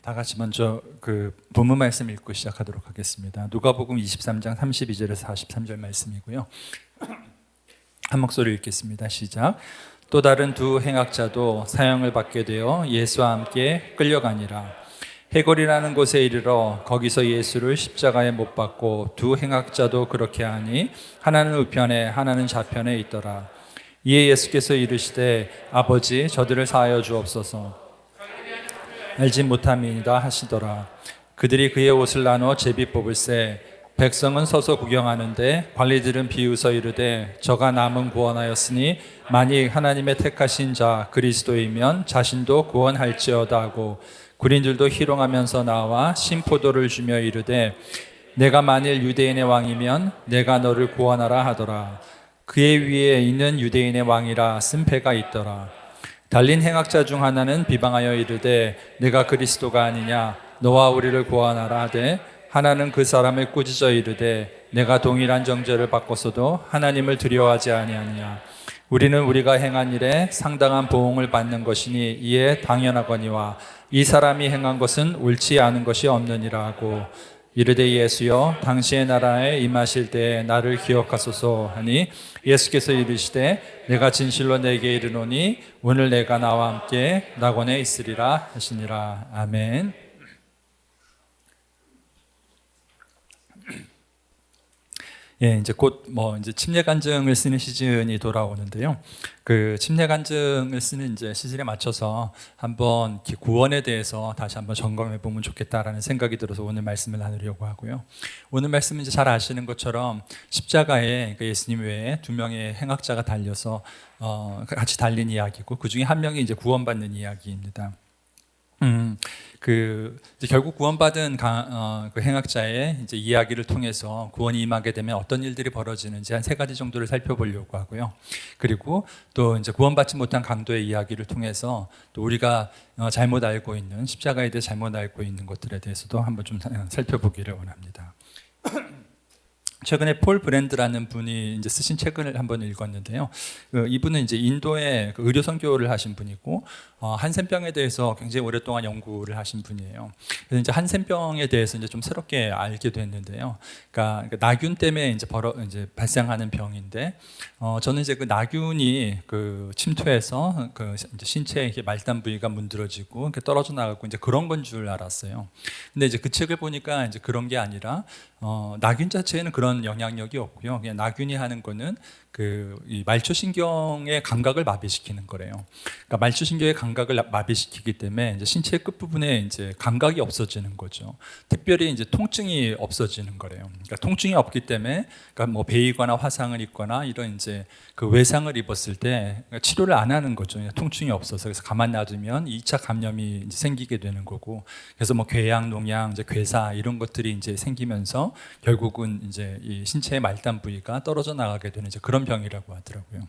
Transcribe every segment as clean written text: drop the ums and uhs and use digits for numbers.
다 같이 먼저 그 본문 말씀 읽고 시작하도록 하겠습니다. 누가복음 23장 32절에서 43절 말씀이고요. 한 목소리 읽겠습니다. 시작. 또 다른 두 행악자도 사형을 받게 되어 예수와 함께 끌려가니라. 해골이라는 곳에 이르러 거기서 예수를 십자가에 못 박고 두 행악자도 그렇게 하니 하나는 우편에 하나는 좌편에 있더라. 이에 예수께서 이르시되 아버지 저들을 사하여 주옵소서. 알지 못함이니라 하시더라. 그들이 그의 옷을 나눠 제비 뽑을새 백성은 서서 구경하는데 관리들은 비웃어 이르되 저가 남은 구원하였으니 만일 하나님의 택하신 자 그리스도이면 자신도 구원할지어다 하고 군인들도 희롱하면서 나와 신포도를 주며 이르되 내가 만일 유대인의 왕이면 내가 너를 구원하라 하더라. 그의 위에 있는 유대인의 왕이라 쓴 패가 있더라. 달린 행악자 중 하나는 비방하여 이르되 내가 그리스도가 아니냐 너와 우리를 구원하라 하되 하나는 그 사람을 꾸짖어 이르되 내가 동일한 정죄를 받고서도 하나님을 두려워하지 아니하느냐 우리는 우리가 행한 일에 상당한 보응을 받는 것이니 이에 당연하거니와 이 사람이 행한 것은 옳지 않은 것이 없느니라 하고 이르되 예수여 당신의 나라에 임하실 때에 나를 기억하소서 하니 예수께서 이르시되 내가 진실로 내게 이르노니 오늘 내가 나와 함께 낙원에 있으리라 하시니라. 아멘. 예, 이제 곧 이제 침례 간증을 쓰는 시즌이 돌아오는데요. 그 침례 간증을 쓰는 이제 시즌에 맞춰서 한번 구원에 대해서 다시 한번 점검해 보면 좋겠다라는 생각이 들어서 오늘 말씀을 나누려고 하고요. 오늘 말씀은 이제 잘 아시는 것처럼 십자가에 예수님 외에 두 명의 행악자가 달려서 같이 달린 이야기고 그 중에 한 명이 이제 구원받는 이야기입니다. 이제 결국 구원받은 그 행악자의 이제 이야기를 통해서 구원이 임하게 되면 어떤 일들이 벌어지는지 한 3가지 정도를 살펴보려고 하고요. 그리고 또 이제 구원받지 못한 강도의 이야기를 통해서 또 우리가 잘못 알고 있는 십자가에 대해 잘못 알고 있는 것들에 대해서도 한번 좀 살펴보기를 원합니다. 최근에 폴 브랜드라는 분이 이제 쓰신 책을 한번 읽었는데요. 이분은 이제 인도의 의료 선교를 하신 분이고 한센병에 대해서 굉장히 오랫동안 연구를 하신 분이에요. 그래서 이제 한센병에 대해서 이제 좀 새롭게 알게 됐는데요. 그러니까 나균 때문에 이제 발생하는 병인데 저는 이제 그 나균이 그 침투해서 그 이제 신체에 이렇게 말단 부위가 문드러지고 이렇게 떨어져 나가고 이제 그런 건 줄 알았어요. 근데 이제 그 책을 보니까 이제 그런 게 아니라 나균 자체에는 그런 영향력이 없고요. 그냥 나균이 하는 거는 이 말초신경의 감각을 마비시키는 거래요. 그러니까 말초신경의 감각을 마비시키기 때문에 이제 신체의 끝부분에 이제 감각이 없어지는 거죠. 특별히 이제 통증이 없어지는 거래요. 그러니까 통증이 없기 때문에 그러니까 베이거나 화상을 입거나 이런 이제 그 외상을 입었을 때 치료를 안 하는 거죠. 통증이 없어서. 그래서 가만 놔두면 2차 감염이 이제 생기게 되는 거고. 그래서 궤양, 농양, 이제 괴사 이런 것들이 이제 생기면서 결국은 이제 이 신체의 말단 부위가 떨어져 나가게 되는 이제 그런 병이라고 하더라고요.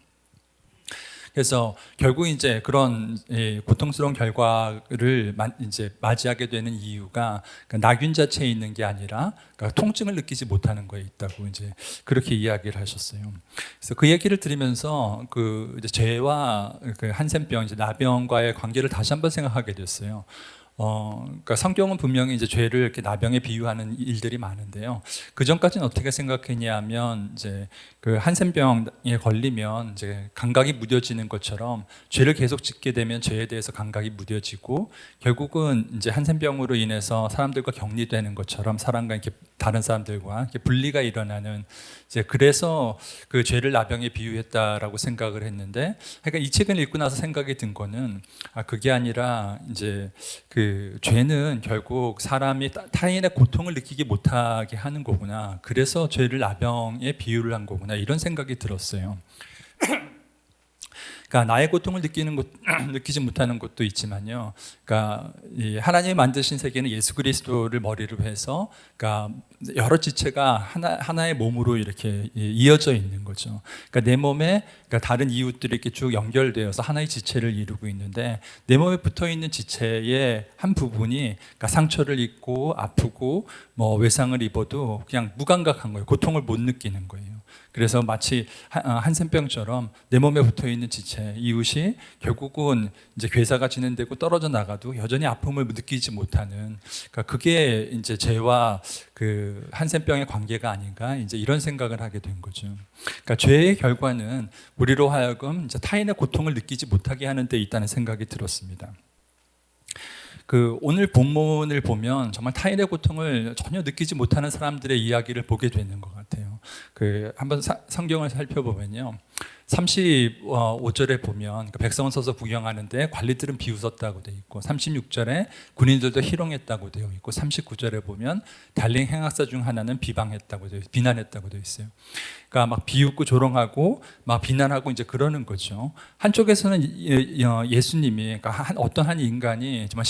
그래서 결국 이제 그런 고통스러운 결과를 이제 맞이하게 되는 이유가 나균 자체에 있는 게 아니라 통증을 느끼지 못하는 거에 있다고 이제 그렇게 이야기를 하셨어요. 그래서 그 얘기를 들으면서 이제 죄와 그 한센병, 이제 나병과의 관계를 다시 한번 생각하게 됐어요. 그러니까 성경은 분명히 이제 죄를 이렇게 나병에 비유하는 일들이 많은데요. 그 전까지는 어떻게 생각했냐면 이제 그 한센병에 걸리면 이제 감각이 무뎌지는 것처럼 죄를 계속 짓게 되면 죄에 대해서 감각이 무뎌지고 결국은 이제 한센병으로 인해서 사람들과 격리되는 것처럼 사람과 이렇게 다른 사람들과 이렇게 분리가 일어나는 이제 그래서 그 죄를 나병에 비유했다라고 생각을 했는데, 그러니까 이 책을 읽고 나서 생각이 든 거는 그게 아니라 이제 그 죄는 결국 사람이 타인의 고통을 느끼지 못하게 하는 거구나. 그래서 죄를 나병에 비유를 한 거구나. 이런 생각이 들었어요. 그러니까 나의 고통을 느끼지 못하는 것도 있지만요. 그러니까 하나님이 만드신 세계는 예수 그리스도를 머리로 해서, 그러니까 여러 지체가 하나의 몸으로 이렇게 이어져 있는 거죠. 그러니까 내 몸에 다른 이웃들이 이렇게 쭉 연결되어서 하나의 지체를 이루고 있는데, 내 몸에 붙어 있는 지체의 한 부분이 그러니까 상처를 입고 아프고 외상을 입어도 그냥 무감각한 거예요. 고통을 못 느끼는 거예요. 그래서 마치 한센병처럼 내 몸에 붙어 있는 지체, 이웃이 결국은 이제 괴사가 진행되고 떨어져 나가도 여전히 아픔을 느끼지 못하는, 그러니까 그게 이제 죄와 그 한센병의 관계가 아닌가, 이제 이런 생각을 하게 된 거죠. 그러니까 죄의 결과는 우리로 하여금 이제 타인의 고통을 느끼지 못하게 하는 데 있다는 생각이 들었습니다. 그 오늘 본문을 보면 정말 타인의 고통을 전혀 느끼지 못하는 사람들의 이야기를 보게 되는 것 같아요. 그 한번 성경을 살펴보면요, 35절에 보면 백성은 서서 구경하는데 관리들은 비웃었다고 되어 있고, 36절에 군인들도 희롱했다고 되어 있고, 39절에 보면 달링 행악사 중 하나는 비난했다고 되어 있어요. 그러니까 막 비웃고 조롱하고 막 비난하고 이제 그러는 거죠. 한쪽에서는 예수님이, 그러니까 어떤 한 인간이 정말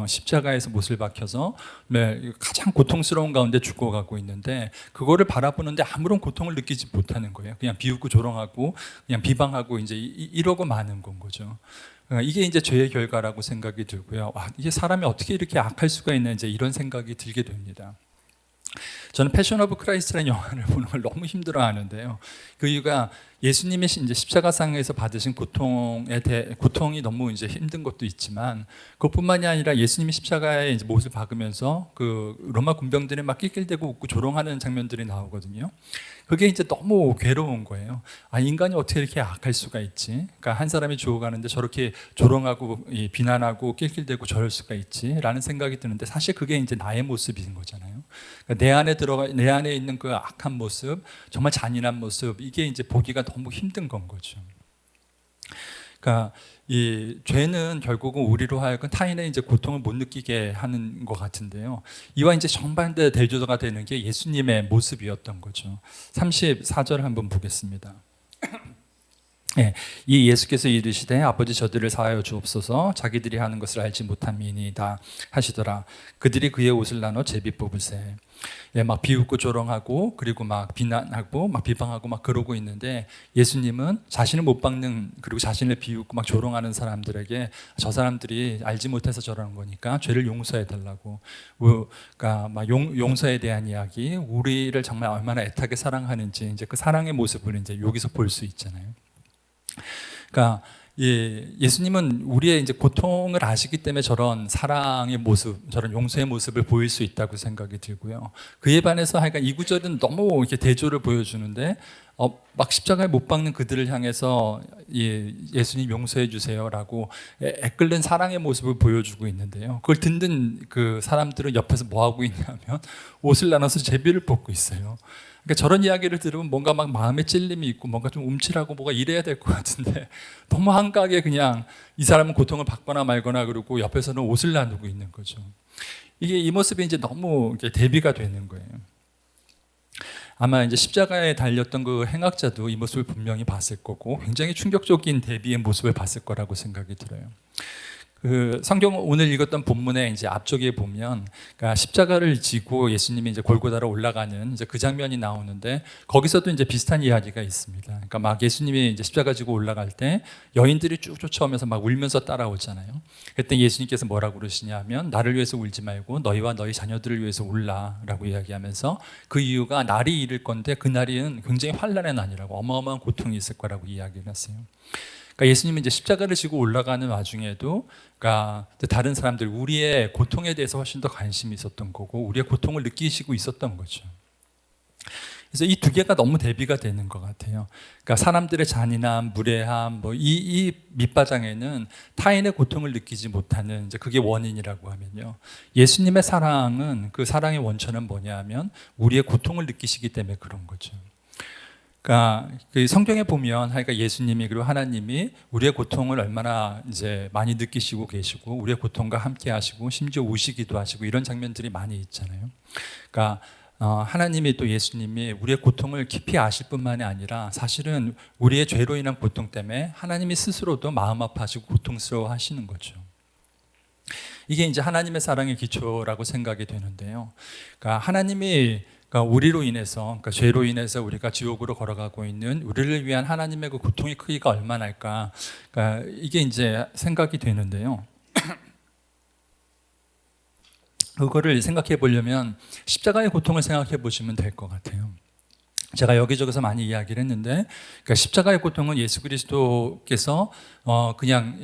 십자가에서 못을 박혀서 가장 고통스러운 가운데 죽어가고 있는데, 그거를 바라보는데 아무런 고통을 느끼지 못하는 거예요. 그냥 비웃고 조롱하고 그냥 비방하고 이제 이러고 마는 건 거죠. 이게 이제 죄의 결과라고 생각이 들고요. 와, 이게 사람이 어떻게 이렇게 악할 수가 있나, 이제 이런 생각이 들게 됩니다. 저는 패션 오브 크라이스트라는 영화를 보는 걸 너무 힘들어하는데요. 그 이유가 예수님이 이제 십자가상에서 받으신 고통이 너무 이제 힘든 것도 있지만, 그것뿐만이 아니라 예수님이 십자가에 이제 못을 박으면서 그 로마 군병들이 막 낄낄대고 웃고 조롱하는 장면들이 나오거든요. 그게 이제 너무 괴로운 거예요. 아, 인간이 어떻게 이렇게 악할 수가 있지? 그러니까 한 사람이 죽어가는데 저렇게 조롱하고 비난하고 낄낄대고 저럴 수가 있지?라는 생각이 드는데, 사실 그게 이제 나의 모습인 거잖아요. 그러니까 내 안에 있는 그 악한 모습, 정말 잔인한 모습, 이게 이제 보기가 너무 힘든 건 거죠. 그러니까 이 죄는 결국은 우리로 하여금 타인의 이제 고통을 못 느끼게 하는 것 같은데요. 이와 이제 정반대 대조가 되는 게 예수님의 모습이었던 거죠. 34절 한번 보겠습니다. 예, 이 예수께서 이르시되 아버지 저들을 사하여 주옵소서, 자기들이 하는 것을 알지 못함이니이다 하시더라. 그들이 그의 옷을 나눠 제비 뽑으세. 예, 막 비웃고 조롱하고 그리고 막 비난하고 막 비방하고 막 그러고 있는데, 예수님은 자신을 못 박는, 그리고 자신을 비웃고 막 조롱하는 사람들에게 저 사람들이 알지 못해서 저러는 거니까 죄를 용서해 달라고, 그러니까 막 용서에 대한 이야기, 우리를 정말 얼마나 애타게 사랑하는지 이제 그 사랑의 모습을 이제 여기서 볼 수 있잖아요. 그러니까 예수님은 우리의 이제 고통을 아시기 때문에 저런 사랑의 모습, 저런 용서의 모습을 보일 수 있다고 생각이 들고요. 그에 반해서 하여간 이 구절은 너무 이렇게 대조를 보여주는데, 막 십자가에 못 박는 그들을 향해서 예수님 용서해 주세요라고 애끓는 사랑의 모습을 보여주고 있는데요. 그걸 듣는 그 사람들은 옆에서 뭐 하고 있냐면 옷을 나눠서 제비를 뽑고 있어요. 그러니까 저런 이야기를 들으면 뭔가 막 마음에 찔림이 있고 뭔가 좀 움찔하고 뭐가 이래야 될 것 같은데, 너무 한가하게 그냥 이 사람은 고통을 받거나 말거나 그러고 옆에서는 옷을 나누고 있는 거죠. 이 모습이 이제 너무 대비가 되는 거예요. 아마 이제 십자가에 달렸던 그 행악자도 이 모습을 분명히 봤을 거고, 굉장히 충격적인 대비의 모습을 봤을 거라고 생각이 들어요. 그 성경 오늘 읽었던 본문의 이제 앞쪽에 보면, 그러니까 십자가를 지고 예수님이 이제 골고다로 올라가는 이제 그 장면이 나오는데, 거기서도 이제 비슷한 이야기가 있습니다. 그러니까 막 예수님이 이제 십자가 지고 올라갈 때 여인들이 쭉 쫓아오면서 막 울면서 따라오잖아요. 그때 예수님께서 뭐라고 그러시냐면, 나를 위해서 울지 말고 너희와 너희 자녀들을 위해서 울라라고 이야기하면서, 그 이유가 날이 이를 건데 그 날은 굉장히 환난의 날이라고, 어마어마한 고통이 있을 거라고 이야기를 했어요. 그러니까 예수님이 이제 십자가를 지고 올라가는 와중에도, 그러니까 다른 사람들, 우리의 고통에 대해서 훨씬 더 관심이 있었던 거고, 우리의 고통을 느끼시고 있었던 거죠. 그래서 이 두 개가 너무 대비가 되는 것 같아요. 그러니까 사람들의 잔인함, 무례함, 이 밑바탕에는 타인의 고통을 느끼지 못하는 이제 그게 원인이라고 하면요, 예수님의 사랑은, 그 사랑의 원천은 뭐냐면 우리의 고통을 느끼시기 때문에 그런 거죠. 그러니까 그 성경에 보면, 그러니까 예수님이 그리고 하나님이 우리의 고통을 얼마나 이제 많이 느끼시고 계시고, 우리의 고통과 함께 하시고, 심지어 우시기도 하시고, 이런 장면들이 많이 있잖아요. 그러니까 하나님이 또 예수님이 우리의 고통을 깊이 아실 뿐만이 아니라, 사실은 우리의 죄로 인한 고통 때문에 하나님이 스스로도 마음 아파하시고 고통스러워 하시는 거죠. 이게 이제 하나님의 사랑의 기초라고 생각이 되는데요. 그러니까 하나님이, 그러니까 우리로 인해서, 그러니까 죄로 인해서 우리가 지옥으로 걸어가고 있는 우리를 위한 하나님의 그 고통의 크기가 얼마나일까, 그러니까 이게 이제 생각이 되는데요. 그거를 생각해 보려면 십자가의 고통을 생각해 보시면 될 것 같아요. 제가 여기저기서 많이 이야기를 했는데, 그러니까 십자가의 고통은 예수 그리스도께서 그냥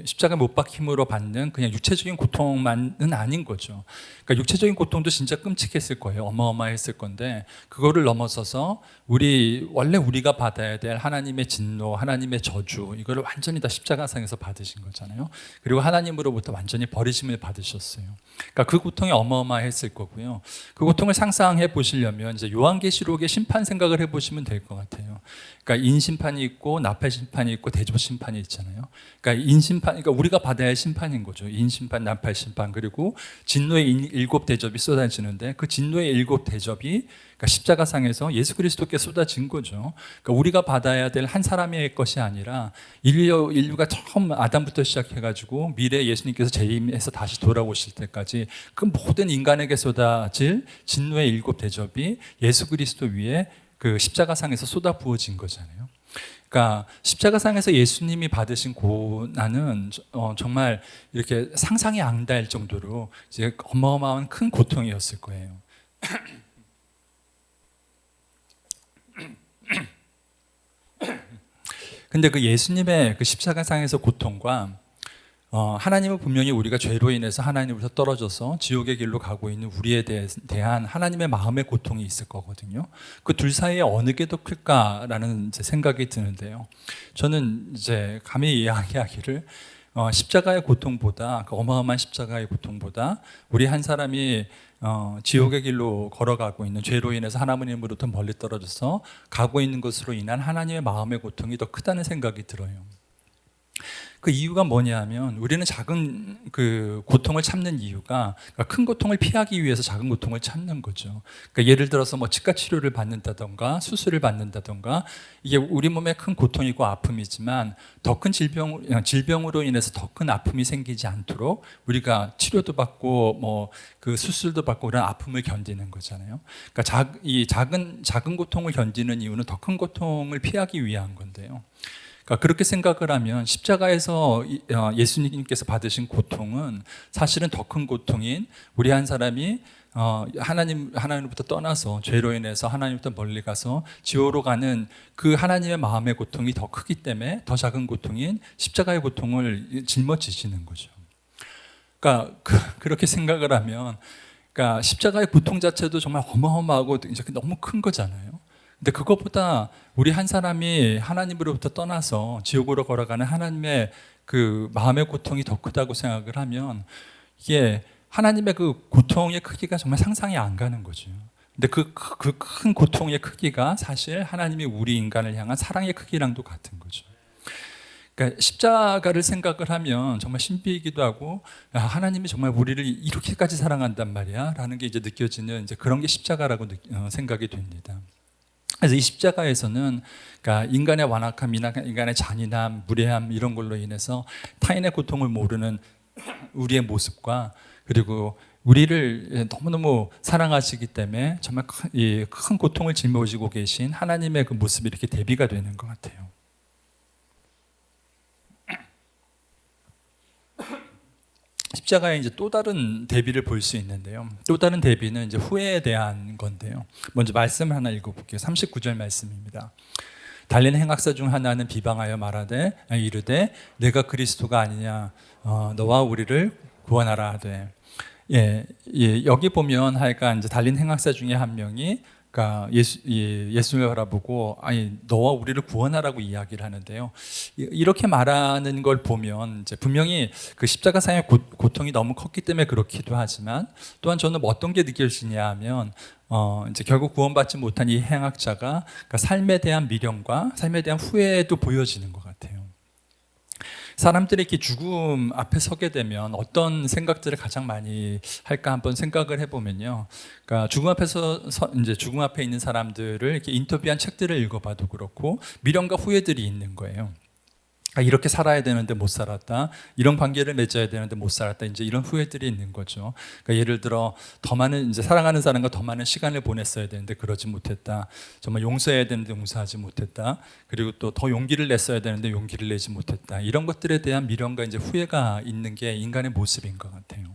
십자가 못 박힘으로 받는 그냥 육체적인 고통만은 아닌 거죠. 그러니까 육체적인 고통도 진짜 끔찍했을 거예요. 어마어마했을 건데, 그거를 넘어서서 원래 우리가 받아야 될 하나님의 진노, 하나님의 저주, 이거를 완전히 다 십자가상에서 받으신 거잖아요. 그리고 하나님으로부터 완전히 버리심을 받으셨어요. 그러니까 그 고통이 어마어마했을 거고요. 그 고통을 상상해 보시려면 이제 요한계시록의 심판 생각을 해 보시면 될 것 같아요. 그러니까 인심판이 있고 나팔 심판이 있고 대접 심판이 있잖아요. 그러니까 인심판, 그러니까 우리가 받아야 할 심판인 거죠. 인심판, 나팔 심판, 그리고 진노의 일곱 대접이 쏟아지는데, 그 진노의 일곱 대접이 그러니까 십자가상에서 예수 그리스도께 쏟아진 거죠. 그러니까 우리가 받아야 될 한 사람의 것이 아니라 인류가 처음 아담부터 시작해가지고 미래 예수님께서 재림해서 다시 돌아오실 때까지 그 모든 인간에게 쏟아질 진노의 일곱 대접이 예수 그리스도 위에 그 십자가상에서 쏟아 부어진 거잖아요. 그러니까 십자가상에서 예수님이 받으신 고난은 정말 이렇게 상상이 안 닿을 정도로 이제 어마어마한 큰 고통이었을 거예요. 근데 그 예수님의 그 십자가상에서 고통과 하나님은 분명히 우리가 죄로 인해서 하나님으로부터 떨어져서 지옥의 길로 가고 있는 우리에 대한 하나님의 마음의 고통이 있을 거거든요. 그 둘 사이에 어느 게 더 클까라는 이제 생각이 드는데요. 저는 이제 감히 이야기하기를 십자가의 고통보다, 그 어마어마한 십자가의 고통보다 우리 한 사람이 지옥의 길로 걸어가고 있는, 죄로 인해서 하나님으로부터 멀리 떨어져서 가고 있는 것으로 인한 하나님의 마음의 고통이 더 크다는 생각이 들어요. 그 이유가 뭐냐면, 우리는 작은 그 고통을 참는 이유가, 그러니까 큰 고통을 피하기 위해서 작은 고통을 참는 거죠. 그러니까 예를 들어서 뭐 치과 치료를 받는다던가 수술을 받는다던가, 이게 우리 몸에 큰 고통이고 아픔이지만 더 큰 질병으로 인해서 더 큰 아픔이 생기지 않도록 우리가 치료도 받고 뭐 그 수술도 받고 그런 아픔을 견디는 거잖아요. 그러니까 이 작은 고통을 견디는 이유는 더 큰 고통을 피하기 위한 건데요. 그러니까 그렇게 생각을 하면 십자가에서 예수님께서 받으신 고통은 사실은 더 큰 고통인 우리 한 사람이 하나님으로부터 떠나서 죄로 인해서 하나님부터 멀리 가서 지옥으로 가는 그 하나님의 마음의 고통이 더 크기 때문에 더 작은 고통인 십자가의 고통을 짊어지시는 거죠. 그러니까 그렇게 생각을 하면, 그러니까 십자가의 고통 자체도 정말 어마어마하고 이제 너무 큰 거잖아요. 근데 그것보다 우리 한 사람이 하나님으로부터 떠나서 지옥으로 걸어가는 하나님의 그 마음의 고통이 더 크다고 생각을 하면, 이게 하나님의 그 고통의 크기가 정말 상상이 안 가는 거죠. 근데 그 큰 고통의 크기가 사실 하나님이 우리 인간을 향한 사랑의 크기랑도 같은 거죠. 그러니까 십자가를 생각을 하면 정말 신비이기도 하고, 하나님이 정말 우리를 이렇게까지 사랑한단 말이야 라는 게 이제 느껴지는, 이제 그런 게 십자가라고 생각이 됩니다. 그래서 이 십자가에서는, 그러니까 인간의 완악함, 인간의 잔인함, 무례함 이런 걸로 인해서 타인의 고통을 모르는 우리의 모습과, 그리고 우리를 너무너무 사랑하시기 때문에 정말 큰 고통을 짊어지고 계신 하나님의 그 모습이 이렇게 대비가 되는 것 같아요. 십자가에 이제 또 다른 대비를 볼 수 있는데요. 또 다른 대비는 이제 후회에 대한 건데요. 먼저 말씀을 하나 읽어볼게요. 39절 말씀입니다. 달린 행악사 중 하나는 비방하여 말하되 이르되 내가 그리스도가 아니냐, 너와 우리를 구원하라 하되. 여기 보면 하여간 이제 달린 행악사 중에 한 명이, 그러니까 예수님을 바라보고 아니 너와 우리를 구원하라고 이야기를 하는데요. 이렇게 말하는 걸 보면 이제 분명히 그 십자가상의 고통이 너무 컸기 때문에 그렇기도 하지만, 또한 저는 어떤 게 느껴지냐 하면 이제 결국 구원받지 못한 이 행악자가 그러니까 삶에 대한 미련과 삶에 대한 후회도 보여지는 것 같아요. 사람들이 이렇게 죽음 앞에 서게 되면 어떤 생각들을 가장 많이 할까 한번 생각을 해보면요. 그러니까 죽음 앞에 있는 사람들을 이렇게 인터뷰한 책들을 읽어봐도 그렇고 미련과 후회들이 있는 거예요. 이렇게 살아야 되는데 못 살았다, 이런 관계를 맺어야 되는데 못 살았다, 이제 이런 후회들이 있는 거죠. 그러니까 예를 들어 더 많은, 이제 사랑하는 사람과 더 많은 시간을 보냈어야 되는데 그러지 못했다, 정말 용서해야 되는데 용서하지 못했다, 그리고 또 더 용기를 냈어야 되는데 용기를 내지 못했다, 이런 것들에 대한 미련과 이제 후회가 있는 게 인간의 모습인 것 같아요.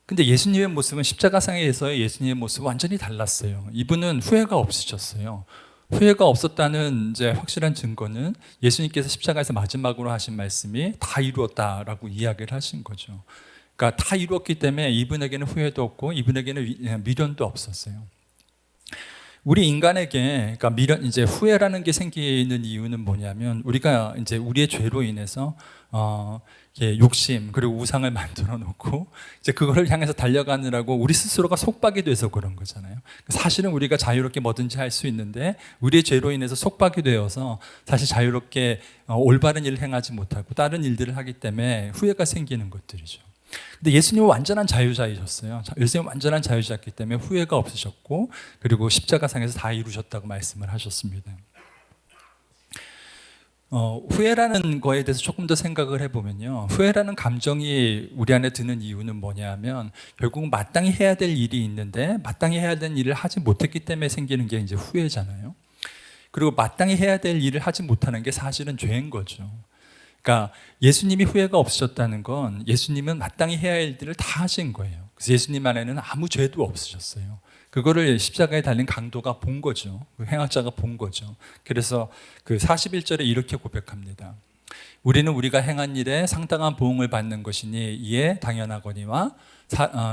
근데 예수님의 모습은 십자가상에서의 예수님의 모습은 완전히 달랐어요. 이분은 후회가 없으셨어요. 후회가 없었다는 이제 확실한 증거는 예수님께서 십자가에서 마지막으로 하신 말씀이 다 이루었다라고 이야기를 하신 거죠. 그러니까 다 이루었기 때문에 이분에게는 후회도 없고 이분에게는 미련도 없었어요. 우리 인간에게 그러니까 이제 후회라는 게 생기는 이유는 뭐냐면 우리가 이제 우리의 죄로 인해서 욕심 그리고 우상을 만들어 놓고 이제 그거를 향해서 달려가느라고 우리 스스로가 속박이 돼서 그런 거잖아요. 사실은 우리가 자유롭게 뭐든지 할 수 있는데 우리의 죄로 인해서 속박이 되어서 사실 자유롭게 올바른 일을 행하지 못하고 다른 일들을 하기 때문에 후회가 생기는 것들이죠. 근데 예수님은 완전한 자유자이셨어요. 예수님은 완전한 자유자였기 때문에 후회가 없으셨고 그리고 십자가상에서 다 이루셨다고 말씀을 하셨습니다. 후회라는 거에 대해서 조금 더 생각을 해보면요, 후회라는 감정이 우리 안에 드는 이유는 뭐냐면 결국 마땅히 해야 될 일이 있는데 마땅히 해야 될 일을 하지 못했기 때문에 생기는 게 이제 후회잖아요. 그리고 마땅히 해야 될 일을 하지 못하는 게 사실은 죄인 거죠. 그러니까 예수님이 후회가 없으셨다는 건 예수님은 마땅히 해야 할 일들을 다 하신 거예요. 그래서 예수님 안에는 아무 죄도 없으셨어요. 그거를 십자가에 달린 강도가 본 거죠. 그 행악자가 본 거죠. 그래서 그 41절에 이렇게 고백합니다. 우리는 우리가 행한 일에 상당한 보응을 받는 것이니 이에 당연하거니와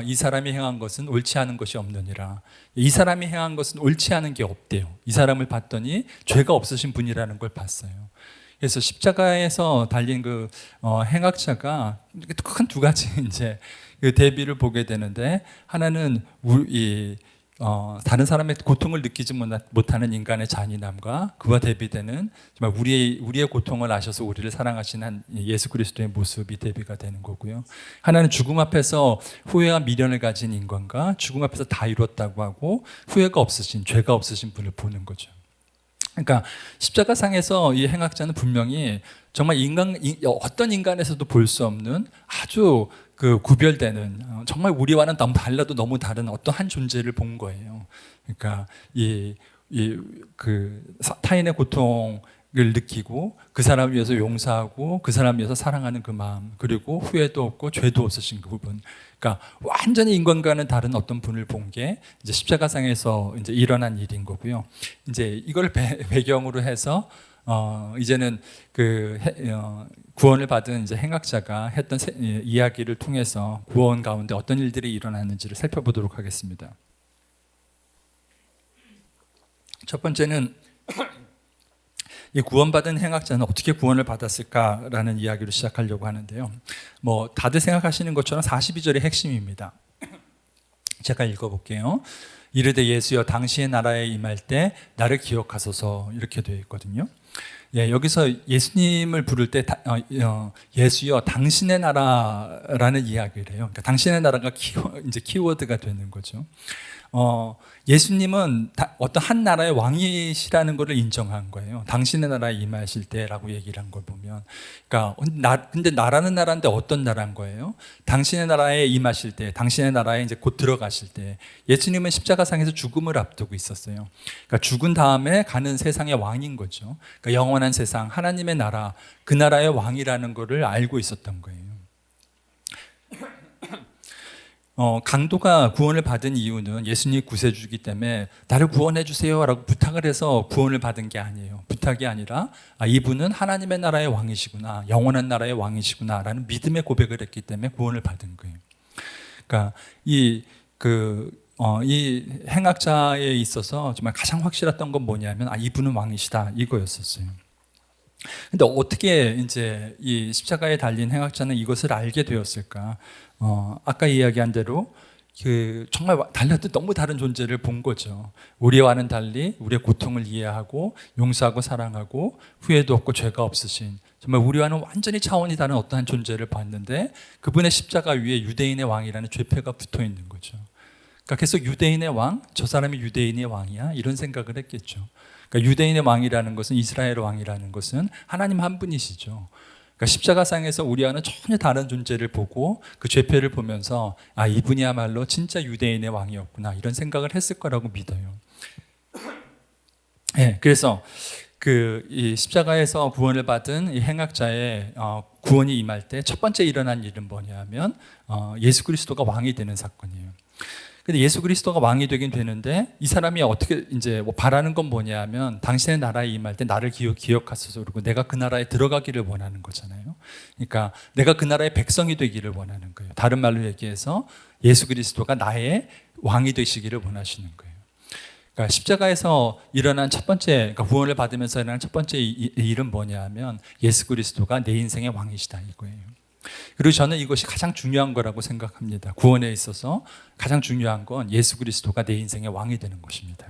이 사람이 행한 것은 옳지 않은 것이 없느니라. 이 사람이 행한 것은 옳지 않은 게 없대요. 이 사람을 봤더니 죄가 없으신 분이라는 걸 봤어요. 그래서 십자가에서 달린 그 행악자가 큰 두 가지 이제 그 대비를 보게 되는데, 하나는 다른 사람의 고통을 느끼지 못하는 인간의 잔인함과 그와 대비되는 정말 우리의 고통을 아셔서 우리를 사랑하시는 예수 그리스도의 모습이 대비가 되는 거고요. 하나는 죽음 앞에서 후회와 미련을 가진 인간과 죽음 앞에서 다 이뤘다고 하고 후회가 없으신, 죄가 없으신 분을 보는 거죠. 그러니까 십자가상에서 이 행악자는 분명히 정말 어떤 인간에서도 볼 수 없는 아주 그 구별되는, 정말 우리와는 너무 달라도 너무 다른 어떤 한 존재를 본 거예요. 그러니까 타인의 고통을 느끼고 그 사람을 위해서 용서하고 그 사람을 위해서 사랑하는 그 마음, 그리고 후회도 없고 죄도 없으신 그 부분, 그러니까 완전히 인간과는 다른 어떤 분을 본 게 이제 십자가상에서 이제 일어난 일인 거고요. 이제 이걸 배경으로 해서 이제는 구원을 받은 이제 행악자가 했던 이야기를 통해서 구원 가운데 어떤 일들이 일어나는지를 살펴보도록 하겠습니다. 첫 번째는 이 구원받은 행악자는 어떻게 구원을 받았을까라는 이야기로 시작하려고 하는데요. 뭐 다들 생각하시는 것처럼 42절의 핵심입니다. 제가 읽어볼게요. 이르되 예수여 당신의 나라에 임할 때 나를 기억하소서, 이렇게 되어 있거든요. 예, 여기서 예수님을 부를 때 예수여 당신의 나라라는 이야기를 해요. 그러니까 당신의 나라가 이제 키워드가 되는 거죠. 예수님은 어떤 한 나라의 왕이시라는 것을 인정한 거예요. 당신의 나라에 임하실 때라고 얘기를 한 걸 보면, 그러니까 근데 나라는 나라인데 어떤 나라인 거예요? 당신의 나라에 임하실 때, 당신의 나라에 이제 곧 들어가실 때, 예수님은 십자가상에서 죽음을 앞두고 있었어요. 그러니까 죽은 다음에 가는 세상의 왕인 거죠. 그러니까 영원한 세상, 하나님의 나라, 그 나라의 왕이라는 것을 알고 있었던 거예요. 강도가 구원을 받은 이유는 예수님이 구세주이기 때문에 나를 구원해 주세요 라고 부탁을 해서 구원을 받은 게 아니에요. 부탁이 아니라 이분은 하나님의 나라의 왕이시구나, 영원한 나라의 왕이시구나 라는 믿음의 고백을 했기 때문에 구원을 받은 거예요. 그러니까 이 행악자에 있어서 정말 가장 확실했던 건 뭐냐면 이분은 왕이시다, 이거였었어요. 근데 어떻게 이제 이 십자가에 달린 행악자는 이것을 알게 되었을까? 아까 이야기한 대로 정말 달라도 너무 다른 존재를 본 거죠. 우리와는 달리 우리의 고통을 이해하고 용서하고 사랑하고 후회도 없고 죄가 없으신, 정말 우리와는 완전히 차원이 다른 어떠한 존재를 봤는데 그분의 십자가 위에 유대인의 왕이라는 죄패가 붙어 있는 거죠. 그러니까 계속 유대인의 왕, 저 사람이 유대인의 왕이야, 이런 생각을 했겠죠. 그러니까 유대인의 왕이라는 것은, 이스라엘 왕이라는 것은 하나님 한 분이시죠. 그러니까 십자가상에서 우리와는 전혀 다른 존재를 보고 그 죄패를 보면서 이분이야말로 진짜 유대인의 왕이었구나, 이런 생각을 했을 거라고 믿어요. 네, 그래서 이 십자가에서 구원을 받은 이 행악자의 구원이 임할 때 첫 번째 일어난 일은 뭐냐면 예수 그리스도가 왕이 되는 사건이에요. 근데 예수 그리스도가 왕이 되긴 되는데 이 사람이 어떻게 이제 뭐 바라는 건 뭐냐면 당신의 나라에 임할 때 나를 기억하소서 그러고 내가 그 나라에 들어가기를 원하는 거잖아요. 그러니까 내가 그 나라의 백성이 되기를 원하는 거예요. 다른 말로 얘기해서 예수 그리스도가 나의 왕이 되시기를 원하시는 거예요. 그러니까 십자가에서 일어난 첫 번째, 그러니까 구원을 받으면서 일어난 첫 번째 일은 뭐냐면 예수 그리스도가 내 인생의 왕이시다 이거예요. 그리고 저는 이것이 가장 중요한 거라고 생각합니다. 구원에 있어서 가장 중요한 건 예수 그리스도가 내 인생의 왕이 되는 것입니다.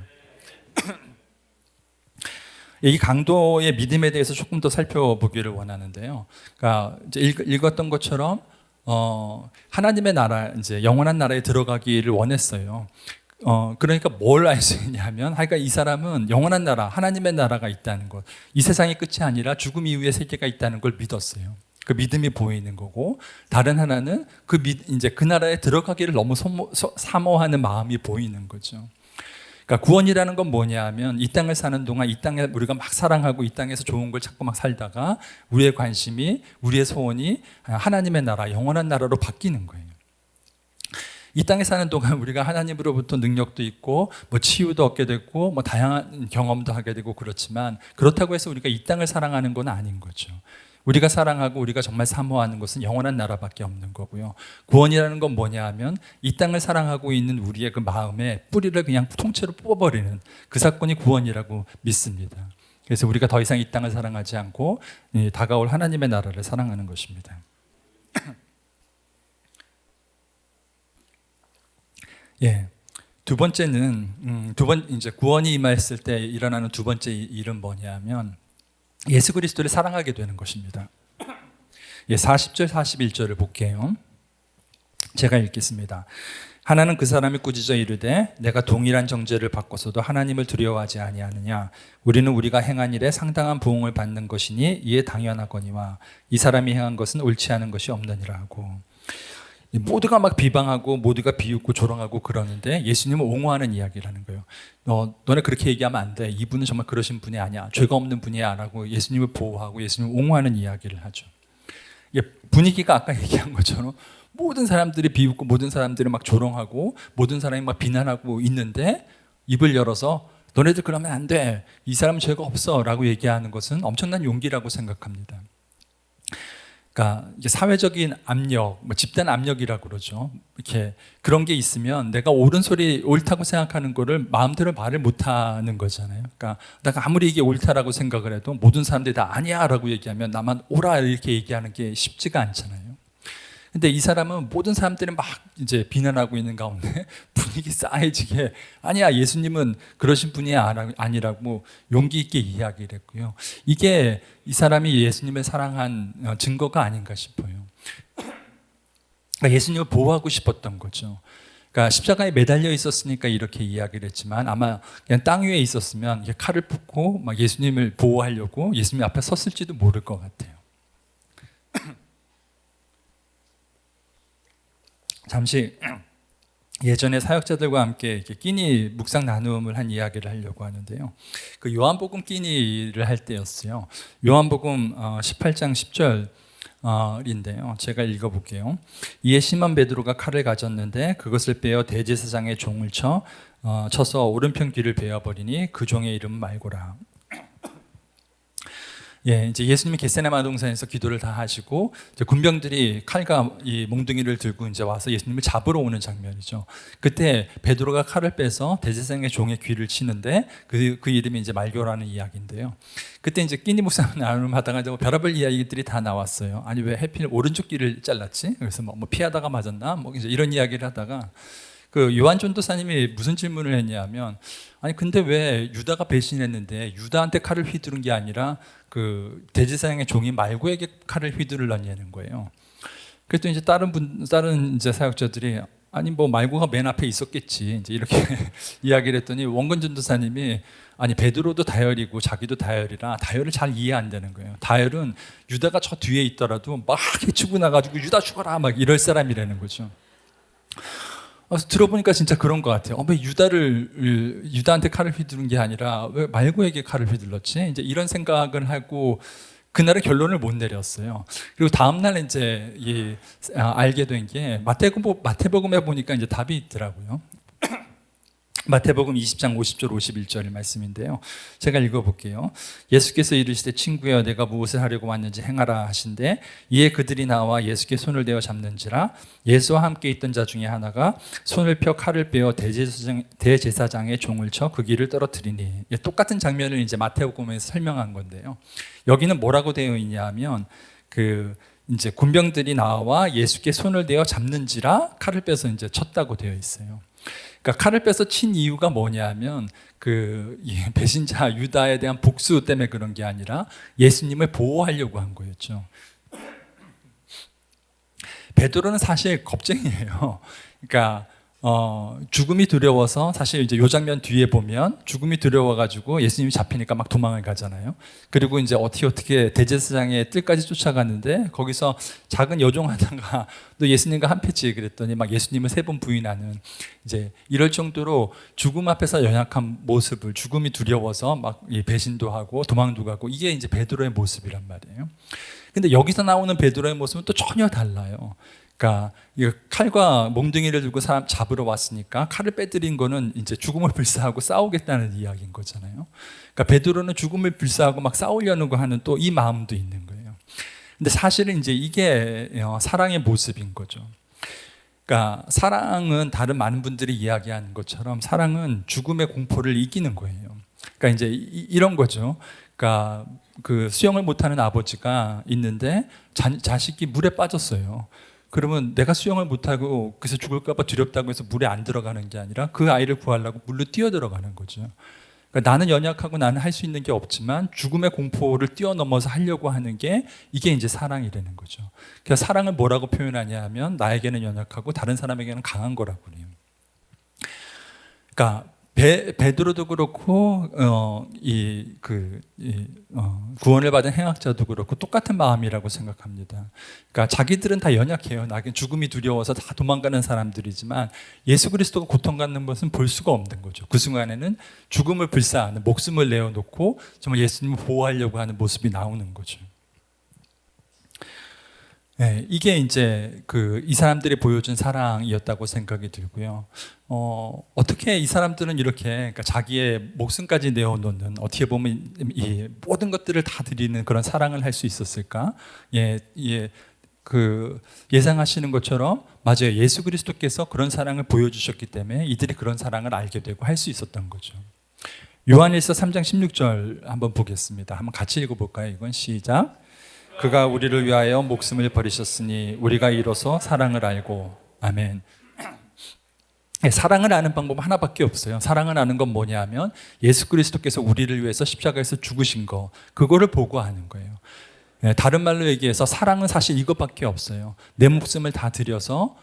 이 강도의 믿음에 대해서 조금 더 살펴보기를 원하는데요. 그러니까 이제 읽었던 것처럼 하나님의 나라, 이제 영원한 나라에 들어가기를 원했어요. 그러니까 뭘 알 수 있냐면, 그러니까 이 사람은 영원한 나라, 하나님의 나라가 있다는 것, 이 세상의 끝이 아니라 죽음 이후의 세계가 있다는 걸 믿었어요. 그 믿음이 보이는 거고, 다른 하나는 이제 그 나라에 들어가기를 너무 사모하는 마음이 보이는 거죠. 그러니까 구원이라는 건 뭐냐면 이 땅을 사는 동안 이 땅에 우리가 막 사랑하고 이 땅에서 좋은 걸 찾고 막 살다가 우리의 관심이, 우리의 소원이 하나님의 나라, 영원한 나라로 바뀌는 거예요. 이 땅에 사는 동안 우리가 하나님으로부터 능력도 있고 뭐 치유도 얻게 되고 뭐 다양한 경험도 하게 되고 그렇지만, 그렇다고 해서 우리가 이 땅을 사랑하는 건 아닌 거죠. 우리가 사랑하고 우리가 정말 사모하는 것은 영원한 나라밖에 없는 거고요. 구원이라는 건 뭐냐 하면 이 땅을 사랑하고 있는 우리의 그 마음에 뿌리를 그냥 통째로 뽑아버리는 그 사건이 구원이라고 믿습니다. 그래서 우리가 더 이상 이 땅을 사랑하지 않고 다가올 하나님의 나라를 사랑하는 것입니다. 예. 두 번째는 이제 구원이 임했을 때 일어나는 두 번째 일은 뭐냐면 예수 그리스도를 사랑하게 되는 것입니다. 예, 40절 41절을 볼게요. 제가 읽겠습니다. 하나는 그 사람이 꾸짖어 이르되 내가 동일한 정죄를 받고서도 하나님을 두려워하지 아니하느냐. 우리는 우리가 행한 일에 상당한 부응을 받는 것이니 이에 당연하거니와 이 사람이 행한 것은 옳지 않은 것이 없느니라 하고, 모두가 막 비방하고 모두가 비웃고 조롱하고 그러는데 예수님은 옹호하는 이야기를 하는 거예요. 너네 그렇게 얘기하면 안 돼. 이분은 정말 그러신 분이 아니야. 죄가 없는 분이야 라고 예수님을 보호하고 예수님을 옹호하는 이야기를 하죠. 분위기가 아까 얘기한 것처럼 모든 사람들이 비웃고 모든 사람들이 막 조롱하고 모든 사람이 막 비난하고 있는데 입을 열어서 너네들 그러면 안 돼. 이 사람은 죄가 없어 라고 얘기하는 것은 엄청난 용기라고 생각합니다. 그러니까 이제 사회적인 압력, 뭐 집단 압력이라고 그러죠. 이렇게 그런 게 있으면 내가 옳은 소리, 옳다고 생각하는 거를 마음대로 말을 못하는 거잖아요. 그러니까 내가 아무리 이게 옳다라고 생각을 해도 모든 사람들이 다 아니야라고 얘기하면 나만 옳아 이렇게 얘기하는 게 쉽지가 않잖아요. 근데 이 사람은 모든 사람들이 막 이제 비난하고 있는 가운데 분위기 싸해지게 아니야, 예수님은 그러신 분이 아니라고 용기 있게 이야기를 했고요. 이게 이 사람이 예수님을 사랑한 증거가 아닌가 싶어요. 그러니까 예수님을 보호하고 싶었던 거죠. 그러니까 십자가에 매달려 있었으니까 이렇게 이야기를 했지만 아마 그냥 땅 위에 있었으면 칼을 푸고 막 예수님을 보호하려고 예수님 앞에 섰을지도 모를 것 같아요. 잠시 예전에 사역자들과 함께 이렇게 끼니 묵상 나눔을 한 이야기를 하려고 하는데요. 그 요한복음 끼니를 할 때였어요. 요한복음 18장 10절인데요. 제가 읽어볼게요. 이에 시몬 베드로가 칼을 가졌는데 그것을 빼어 대제사장의 종을 쳐서 오른편 귀를 베어버리니 그 종의 이름은 말고라. 예, 이제 예수님이 겟세마네 동산에서 기도를 다 하시고 이제 군병들이 칼과 이 몽둥이를 들고 이제 와서 예수님을 잡으러 오는 장면이죠. 그때 베드로가 칼을 빼서 대제사장의 종의 귀를 치는데 그 이름이 이제 말교라는 이야기인데요. 그때 이제 끼니 묵상 나눔하다가 별의별 이야기들이 다 나왔어요. 아니 왜 하필 오른쪽 귀를 잘랐지? 그래서 뭐 피하다가 맞았나? 뭐 이제 이런 이야기를 하다가 그 요한 전도사님이 무슨 질문을 했냐면, 아니 근데 왜 유다가 배신했는데 유다한테 칼을 휘두른 게 아니라 그 대제사장의 종이 말고에게 칼을 휘두르려냐는 거예요. 그랬더니 이제 다른 이제 사역자들이 아니 뭐 말고가 맨 앞에 있었겠지 이제 이렇게 이야기를 했더니 원근 전도사님이 아니 베드로도 다혈이고 자기도 다혈이라 다혈을 잘 이해 안 되는 거예요. 다혈은 유다가 저 뒤에 있더라도 막 해치고 나가지고 유다 죽어라 막 이럴 사람이라는 거죠. 들어보니까 진짜 그런 것 같아요. 왜 유다한테 칼을 휘두른 게 아니라 왜 말고에게 칼을 휘둘렀지? 이제 이런 생각을 하고 그날은 결론을 못 내렸어요. 그리고 다음 날 이제 알게 된 게 마태복음에 보니까 이제 답이 있더라고요. 마태복음 20장 50절 51절 말씀인데요. 제가 읽어볼게요. 예수께서 이르시되 친구여 내가 무엇을 하려고 왔는지 행하라 하신대 이에 그들이 나와 예수께 손을 대어 잡는지라 예수와 함께 있던 자 중에 하나가 손을 펴 칼을 빼어 대제사장의 종을 쳐 그 길을 떨어뜨리니 똑같은 장면을 이제 마태복음에서 설명한 건데요. 여기는 뭐라고 되어 있냐 하면 이제 군병들이 나와 예수께 손을 대어 잡는지라 칼을 빼서 이제 쳤다고 되어 있어요. 그러니까 칼을 빼서 친 이유가 뭐냐면 배신자 유다에 대한 복수 때문에 그런 게 아니라 예수님을 보호하려고 한 거였죠. 베드로는 사실 겁쟁이에요. 그러니까 죽음이 두려워서 사실 이제 요 장면 뒤에 보면 죽음이 두려워가지고 예수님이 잡히니까 막 도망을 가잖아요. 그리고 이제 어떻게 대제사장의 뜰까지 쫓아갔는데 거기서 작은 여종 하나가 너 예수님과 한패지 그랬더니 막 예수님을 3번 부인하는 이제 이럴 정도로 죽음 앞에서 연약한 모습을 죽음이 두려워서 막 배신도 하고 도망도 가고 이게 이제 베드로의 모습이란 말이에요. 근데 여기서 나오는 베드로의 모습은 또 전혀 달라요. 그러니까 칼과 몽둥이를 들고 사람 잡으러 왔으니까 칼을 빼드린 거는 이제 죽음을 불사하고 싸우겠다는 이야기인 거잖아요. 그러니까 베드로는 죽음을 불사하고 막 싸우려고 하는 또 이 마음도 있는 거예요. 근데 사실은 이제 이게 사랑의 모습인 거죠. 그러니까 사랑은 다른 많은 분들이 이야기하는 것처럼 사랑은 죽음의 공포를 이기는 거예요. 그러니까 이제 이런 거죠. 그러니까 수영을 못하는 아버지가 있는데 자식이 물에 빠졌어요. 그러면 내가 수영을 못하고 그래서 죽을까 봐 두렵다고 해서 물에 안 들어가는 게 아니라 그 아이를 구하려고 물로 뛰어들어가는 거죠. 그러니까 나는 연약하고 나는 할 수 있는 게 없지만 죽음의 공포를 뛰어넘어서 하려고 하는 게 이게 이제 사랑이라는 거죠. 그래서 사랑을 뭐라고 표현하냐 하면 나에게는 연약하고 다른 사람에게는 강한 거라고 그래요. 그러니까 베드로도 그렇고 구원을 받은 행악자도 그렇고 똑같은 마음이라고 생각합니다. 그러니까 자기들은 다 연약해요. 죽음이 두려워서 다 도망가는 사람들이지만 예수 그리스도가 고통받는 것은 볼 수가 없는 거죠. 그 순간에는 죽음을 불사하는 목숨을 내어놓고 정말 예수님을 보호하려고 하는 모습이 나오는 거죠. 네, 이게 이제 이 사람들이 보여준 사랑이었다고 생각이 들고요. 어떻게 이 사람들은 이렇게 그러니까 자기의 목숨까지 내어놓는 어떻게 보면 이 모든 것들을 다 드리는 그런 사랑을 할 수 있었을까? 예상하시는 것처럼 맞아요. 예수 그리스도께서 그런 사랑을 보여주셨기 때문에 이들이 그런 사랑을 알게 되고 할 수 있었던 거죠. 요한일서 3장 16절 한번 보겠습니다. 한번 같이 읽어볼까요? 이건 시작. 그가 우리를 위하여 목숨을 버리셨으니 우리가 이로써 사랑을 알고 아멘. 사랑을 아는 방법 하나밖에 없어요. 사랑을 아는 건 뭐냐면 예수 그리스도께서 우리를 위해서 십자가에서 죽으신 거 그거를 보고 아는 거예요. 다른 말로 얘기해서 사랑은 사실 이것밖에 없어요. 내 목숨을 다 들여서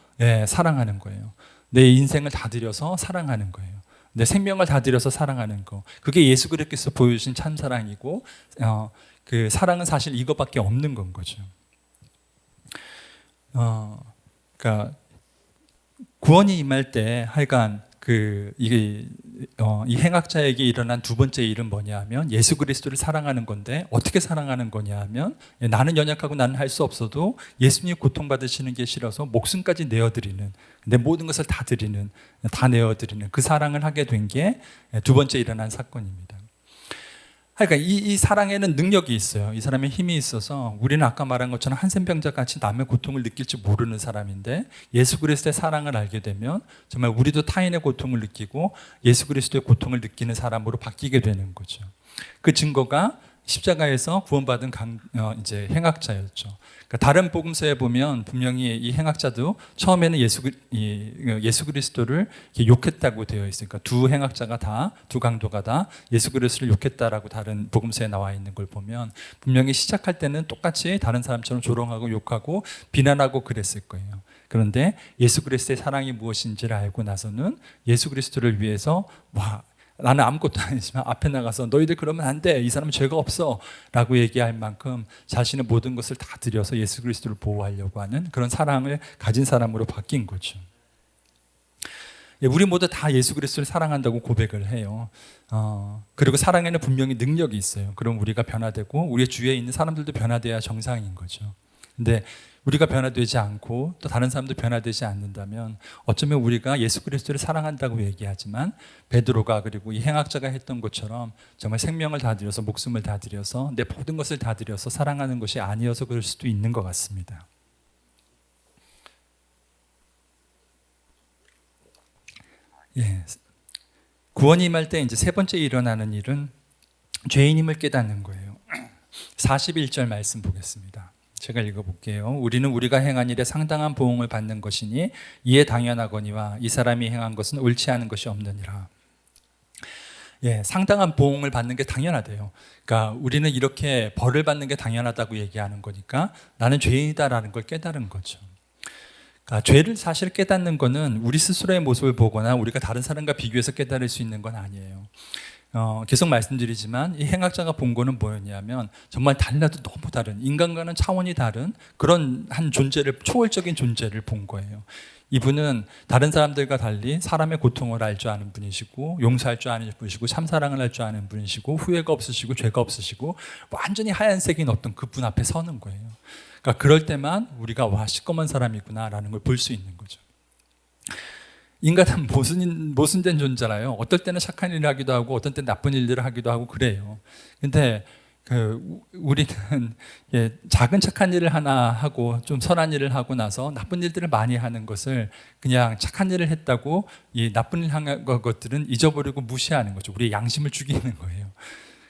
사랑하는 거예요. 내 인생을 다 들여서 사랑하는 거예요. 내 생명을 다 들여서 사랑하는 거 그게 예수 그리스도께서 보여주신 참사랑이고 그 사랑은 사실 이것밖에 없는 건 거죠. 그러니까 구원이 임할 때 하여간 이 행악자에게 일어난 두 번째 일은 뭐냐 하면 예수 그리스도를 사랑하는 건데 어떻게 사랑하는 거냐 하면 나는 연약하고 나는 할 수 없어도 예수님 고통받으시는 게 싫어서 목숨까지 내어드리는 내 모든 것을 다 내어드리는 그 사랑을 하게 된 게 두 번째 일어난 사건입니다. 그러니까 이 사랑에는 능력이 있어요. 이 사람의 힘이 있어서 우리는 아까 말한 것처럼 한센병자 같이 남의 고통을 느낄지 모르는 사람인데 예수 그리스도의 사랑을 알게 되면 정말 우리도 타인의 고통을 느끼고 예수 그리스도의 고통을 느끼는 사람으로 바뀌게 되는 거죠. 그 증거가 십자가에서 구원받은 이제 행악자였죠. 그러니까 다른 복음서에 보면 분명히 이 행악자도 처음에는 예수 그리스도를 욕했다고 되어 있으니까 두 행악자가 두 강도가 다 예수 그리스도를 욕했다라고 다른 복음서에 나와 있는 걸 보면 분명히 시작할 때는 똑같이 다른 사람처럼 조롱하고 욕하고 비난하고 그랬을 거예요. 그런데 예수 그리스도의 사랑이 무엇인지를 알고 나서는 예수 그리스도를 위해서 나는 아무것도 아니지만 앞에 나가서 너희들 그러면 안 돼. 이 사람은 죄가 없어. 라고 얘기할 만큼 자신의 모든 것을 다 들여서 예수 그리스도를 보호하려고 하는 그런 사랑을 가진 사람으로 바뀐 거죠. 예, 우리 모두 다 예수 그리스도를 사랑한다고 고백을 해요. 그리고 사랑에는 분명히 능력이 있어요. 그럼 우리가 변화되고 우리 주위에 있는 사람들도 변화돼야 정상인 거죠. 근데 우리가 변화되지 않고 또 다른 사람도 변화되지 않는다면 어쩌면 우리가 예수 그리스도를 사랑한다고 얘기하지만 베드로가 그리고 이 행악자가 했던 것처럼 정말 생명을 다 들여서 목숨을 다 들여서 내 모든 것을 다 들여서 사랑하는 것이 아니어서 그럴 수도 있는 것 같습니다. 예. 구원이 임할 때 이제 세 번째 일어나는 일은 죄인임을 깨닫는 거예요. 41절 말씀 보겠습니다. 제가 읽어볼게요. 우리는 우리가 행한 일에 상당한 보응을 받는 것이니 이에 당연하거니와 이 사람이 행한 것은 옳지 않은 것이 없느니라. 예, 상당한 보응을 받는 게 당연하대요. 그러니까 우리는 이렇게 벌을 받는 게 당연하다고 얘기하는 거니까 나는 죄인이다라는 걸 깨달은 거죠. 그러니까 죄를 사실 깨닫는 거는 우리 스스로의 모습을 보거나 우리가 다른 사람과 비교해서 깨달을 수 있는 건 아니에요. 계속 말씀드리지만 이 행악자가 본 거는 뭐였냐면 정말 달라도 너무 다른, 인간과는 차원이 다른 그런 한 존재를, 초월적인 존재를 본 거예요. 이분은 다른 사람들과 달리 사람의 고통을 알 줄 아는 분이시고 용서할 줄 아는 분이시고 참사랑을 할 줄 아는 분이시고 후회가 없으시고 죄가 없으시고 완전히 하얀색인 어떤 그분 앞에 서는 거예요. 그러니까 그럴 때만 우리가 와, 시꺼먼 사람이구나라는 걸 볼 수 있는 거죠. 인간은 모순된 존재라요. 어떨 때는 착한 일을 하기도 하고 어떤 때는 나쁜 일들을 하기도 하고 그래요. 근데 우리는 예, 작은 착한 일을 하나 하고 좀 선한 일을 하고 나서 나쁜 일들을 많이 하는 것을 그냥 착한 일을 했다고 이 나쁜 일 한 것들은 잊어버리고 무시하는 거죠. 우리의 양심을 죽이는 거예요.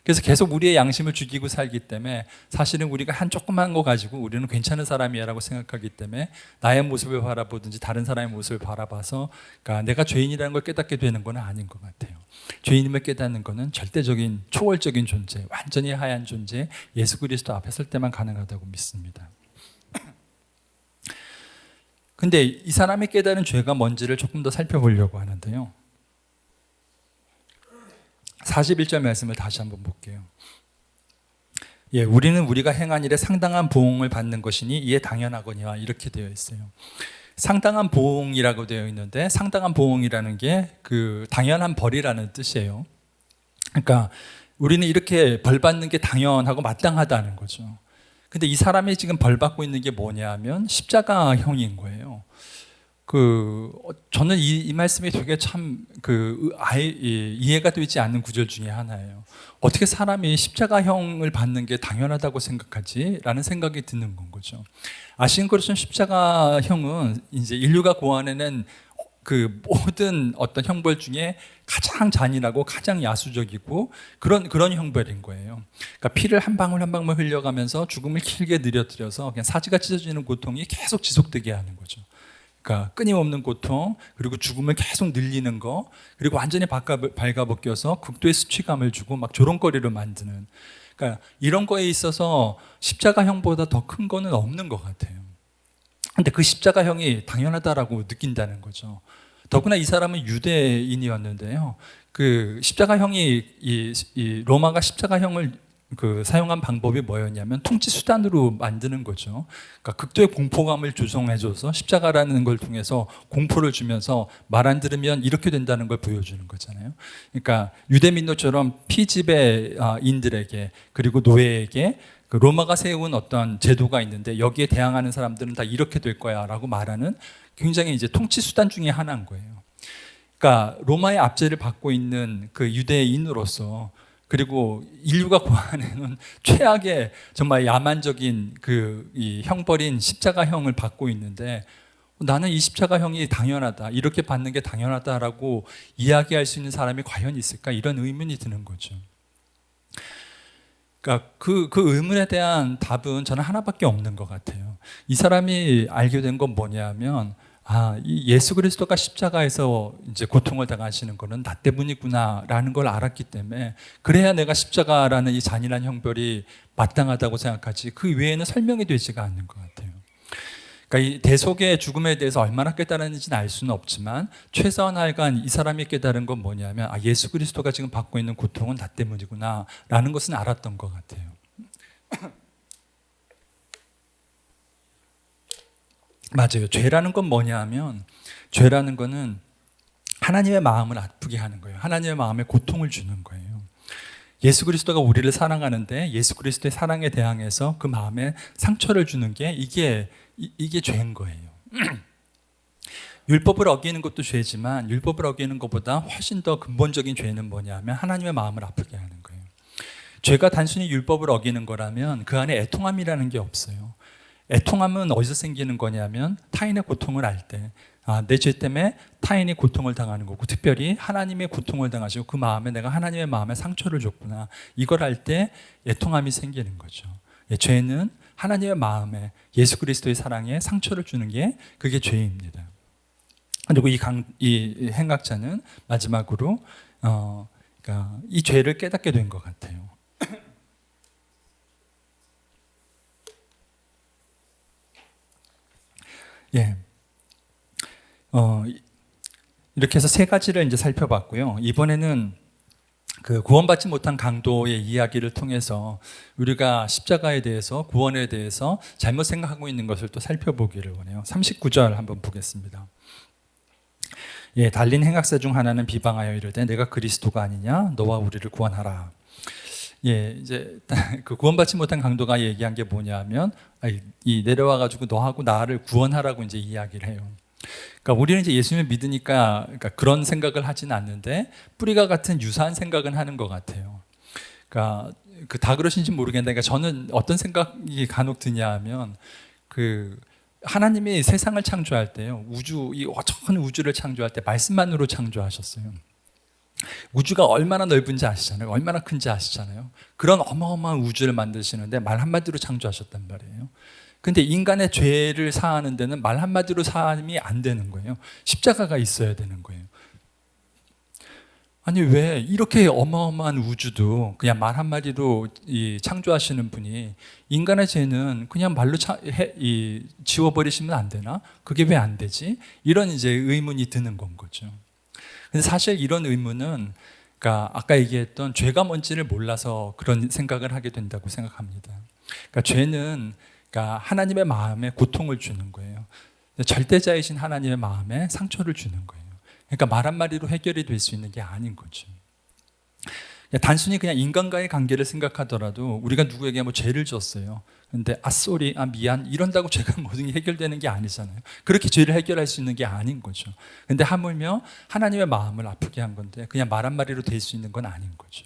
그래서 계속 우리의 양심을 죽이고 살기 때문에 사실은 우리가 한 조그만 거 가지고 우리는 괜찮은 사람이야라고 생각하기 때문에 나의 모습을 바라보든지 다른 사람의 모습을 바라봐서 그러니까 내가 죄인이라는 걸 깨닫게 되는 건 아닌 것 같아요. 죄인임을 깨닫는 것은 절대적인 초월적인 존재, 완전히 하얀 존재, 예수 그리스도 앞에 설 때만 가능하다고 믿습니다. 근데 이 사람이 깨달은 죄가 뭔지를 조금 더 살펴보려고 하는데요. 41절 말씀을 다시 한번 볼게요. 예, 우리는 우리가 행한 일에 상당한 보응을 받는 것이니 이에 당연하거니와 이렇게 되어 있어요. 상당한 보응이라고 되어 있는데 상당한 보응이라는 게 그 당연한 벌이라는 뜻이에요. 그러니까 우리는 이렇게 벌 받는 게 당연하고 마땅하다는 거죠. 근데 이 사람이 지금 벌 받고 있는 게 뭐냐면 십자가형인 거예요. 저는 이 말씀이 되게 참 이해가 되지 않는 구절 중에 하나예요. 어떻게 사람이 십자가형을 받는 게 당연하다고 생각하지? 라는 생각이 드는 건 거죠. 아시는 것처럼 십자가형은 이제 인류가 고안해낸 그 모든 어떤 형벌 중에 가장 잔인하고 가장 야수적이고 그런 형벌인 거예요. 그러니까 피를 한 방울 한 방울 흘려가면서 죽음을 길게 느려뜨려서 그냥 사지가 찢어지는 고통이 계속 지속되게 하는 거죠. 그러니까 끊임없는 고통, 그리고 죽음을 계속 늘리는 거, 그리고 완전히 발가벗겨서 극도의 수치감을 주고 막 조롱거리를 만드는. 그러니까 이런 거에 있어서 십자가형보다 더 큰 거는 없는 것 같아요. 근데 그 십자가형이 당연하다라고 느낀다는 거죠. 더구나 이 사람은 유대인이었는데요. 그 십자가형이 이 로마가 십자가형을 사용한 방법이 뭐였냐면 통치 수단으로 만드는 거죠. 그러니까 극도의 공포감을 조성해줘서 십자가라는 걸 통해서 공포를 주면서 말 안 들으면 이렇게 된다는 걸 보여주는 거잖아요. 그러니까 유대민노처럼 피지배인들에게 그리고 노예에게 그 로마가 세운 어떤 제도가 있는데 여기에 대항하는 사람들은 다 이렇게 될 거야라고 말하는 굉장히 이제 통치 수단 중에 하나인 거예요. 그러니까 로마의 압제를 받고 있는 그 유대인으로서 그리고 인류가 고안해놓은 최악의 정말 야만적인 이 형벌인 십자가형을 받고 있는데 나는 이 십자가형이 당연하다, 이렇게 받는 게 당연하다라고 이야기할 수 있는 사람이 과연 있을까? 이런 의문이 드는 거죠. 그러니까 그 의문에 대한 답은 저는 하나밖에 없는 것 같아요. 이 사람이 알게 된 건 뭐냐면 이 예수 그리스도가 십자가에서 이제 고통을 당하시는 것은 나 때문이구나라는 걸 알았기 때문에 그래야 내가 십자가라는 이 잔인한 형벌이 마땅하다고 생각하지 그 외에는 설명이 되지가 않는 것 같아요. 그러니까 이 대속의 죽음에 대해서 얼마나 깨달았는지는 알 수는 없지만 최소한 하여간 이 사람이 깨달은 건 뭐냐면 예수 그리스도가 지금 받고 있는 고통은 나 때문이구나라는 것은 알았던 것 같아요. 맞아요. 죄라는 건 뭐냐 하면 죄라는 거는 하나님의 마음을 아프게 하는 거예요. 하나님의 마음에 고통을 주는 거예요. 예수 그리스도가 우리를 사랑하는데 예수 그리스도의 사랑에 대항해서 그 마음에 상처를 주는 게 이게 죄인 거예요. 율법을 어기는 것도 죄지만 율법을 어기는 것보다 훨씬 더 근본적인 죄는 뭐냐면 하나님의 마음을 아프게 하는 거예요. 죄가 단순히 율법을 어기는 거라면 그 안에 애통함이라는 게 없어요. 애통함은 어디서 생기는 거냐면 타인의 고통을 알 때, 내 죄 때문에 타인이 고통을 당하는 거고, 특별히 하나님의 고통을 당하시고 그 마음에 내가 하나님의 마음에 상처를 줬구나, 이걸 알 때 애통함이 생기는 거죠. 죄는 하나님의 마음에 예수 그리스도의 사랑에 상처를 주는 게 그게 죄입니다. 그리고 이 행악자는 마지막으로 그러니까 이 죄를 깨닫게 된 것 같아요. 예. 이렇게 해서 세 가지를 이제 살펴봤고요. 이번에는 그 구원받지 못한 강도의 이야기를 통해서 우리가 십자가에 대해서, 구원에 대해서 잘못 생각하고 있는 것을 또 살펴보기를 원해요. 39절 한번 보겠습니다. 예, 달린 행악자 중 하나는 비방하여 이르되 내가 그리스도가 아니냐, 너와 우리를 구원하라. 예, 이제 그 구원받지 못한 강도가 얘기한 게 뭐냐면, 이 내려와 가지고 너하고 나를 구원하라고 이제 이야기를 해요. 그러니까 우리는 이제 예수님을 믿으니까 그러니까 그런 생각을 하지는 않는데 뿌리가 같은 유사한 생각은 하는 것 같아요. 그러니까 다 그러신지 모르겠는데, 그러니까 저는 어떤 생각이 간혹 드냐면, 그 하나님이 세상을 창조할 때요, 이 어쩌한 우주를 창조할 때 말씀만으로 창조하셨어요. 우주가 얼마나 넓은지 아시잖아요. 얼마나 큰지 아시잖아요. 그런 어마어마한 우주를 만드시는데 말 한마디로 창조하셨단 말이에요. 근데 인간의 죄를 사하는 데는 말 한마디로 사함이 안 되는 거예요. 십자가가 있어야 되는 거예요. 아니, 왜 이렇게 어마어마한 우주도 그냥 말 한마디로 창조하시는 분이 인간의 죄는 그냥 말로 지워버리시면 안 되나? 그게 왜 안 되지? 이런 이제 의문이 드는 건 거죠. 근데 사실 이런 의문은, 그러니까 아까 얘기했던 죄가 뭔지를 몰라서 그런 생각을 하게 된다고 생각합니다. 그러니까 죄는, 그러니까 하나님의 마음에 고통을 주는 거예요. 절대자이신 하나님의 마음에 상처를 주는 거예요. 그러니까 말 한마디로 해결이 될 수 있는 게 아닌 거죠. 단순히 그냥 인간과의 관계를 생각하더라도 우리가 누구에게 뭐 죄를 졌어요. 근데 쏘리, 미안 이런다고 죄가 모든 게 해결되는 게 아니잖아요. 그렇게 죄를 해결할 수 있는 게 아닌 거죠. 근데 하물며 하나님의 마음을 아프게 한 건데 그냥 말 한마디로 될 수 있는 건 아닌 거죠.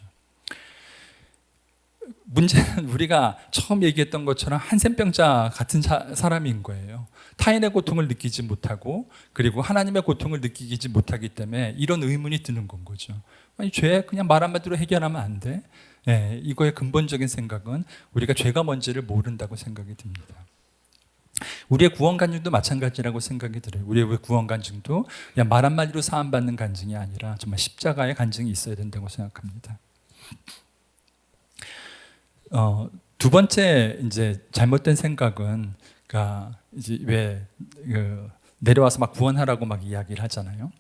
문제는 우리가 처음 얘기했던 것처럼 한센병자 같은 사람인 거예요. 타인의 고통을 느끼지 못하고 그리고 하나님의 고통을 느끼지 못하기 때문에 이런 의문이 드는 건 거죠. 아니, 죄 그냥 말 한마디로 해결하면 안 돼? 네, 이거의 근본적인 생각은 우리가 죄가 뭔지를 모른다고 생각이 듭니다. 우리의 구원 간증도 마찬가지라고 생각이 들어요. 우리의 구원 간증도 그냥 말 한마디로 사함받는 간증이 아니라 정말 십자가의 간증이 있어야 된다고 생각합니다. 두 번째 이제 잘못된 생각은, 그러니까 이제 왜 내려와서 막 구원하라고 막 이야기를 하잖아요.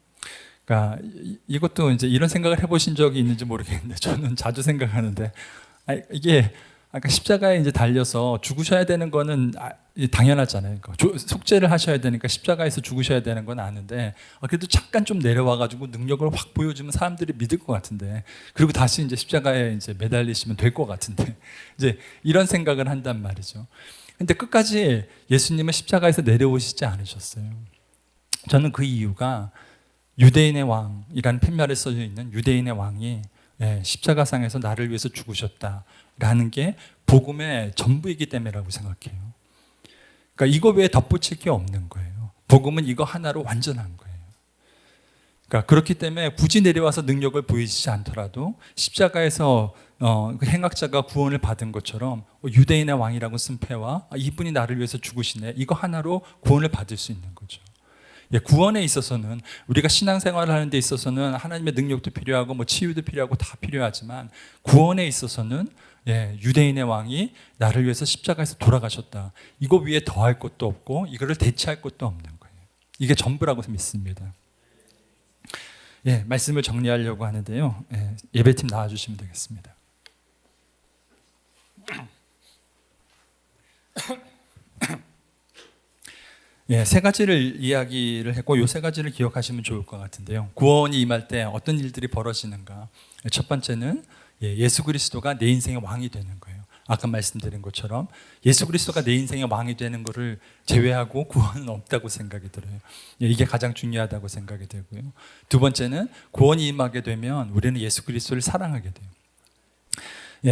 그러니까 이것도 이제 이런 생각을 해보신 적이 있는지 모르겠는데 저는 자주 생각하는데, 이게 아까 십자가에 이제 달려서 죽으셔야 되는 거는 당연하잖아요. 속죄를 하셔야 되니까 십자가에서 죽으셔야 되는 건 아는데, 그래도 잠깐 좀 내려와가지고 능력을 확 보여주면 사람들이 믿을 것 같은데, 그리고 다시 이제 십자가에 이제 매달리시면 될 것 같은데, 이제 이런 생각을 한단 말이죠. 근데 끝까지 예수님은 십자가에서 내려오시지 않으셨어요. 저는 그 이유가 유대인의 왕이라는 팻말에 써져 있는 유대인의 왕이 십자가상에서 나를 위해서 죽으셨다라는 게 복음의 전부이기 때문이라고 생각해요. 그러니까 이거 외에 덧붙일 게 없는 거예요. 복음은 이거 하나로 완전한 거예요. 그러니까 그렇기 때문에 굳이 내려와서 능력을 보이지 않더라도 십자가에서 그 행악자가 구원을 받은 것처럼 유대인의 왕이라고 쓴 패와 이분이 나를 위해서 죽으시네, 이거 하나로 구원을 받을 수 있는 거죠. 구원에 있어서는, 우리가 신앙생활을 하는 데 있어서는 하나님의 능력도 필요하고 뭐 치유도 필요하고 다 필요하지만, 구원에 있어서는 유대인의 왕이 나를 위해서 십자가에서 돌아가셨다, 이거 위에 더할 것도 없고 이거를 대체할 것도 없는 거예요. 이게 전부라고 믿습니다. 말씀을 정리하려고 하는데요, 예배팀 나와주시면 되겠습니다. 세 가지를 이야기를 했고 이 세 가지를 기억하시면 좋을 것 같은데요. 구원이 임할 때 어떤 일들이 벌어지는가. 첫 번째는 예수 그리스도가 내 인생의 왕이 되는 거예요. 아까 말씀드린 것처럼 예수 그리스도가 내 인생의 왕이 되는 것을 제외하고 구원은 없다고 생각이 들어요. 이게 가장 중요하다고 생각이 들고요. 두 번째는 구원이 임하게 되면 우리는 예수 그리스도를 사랑하게 돼요.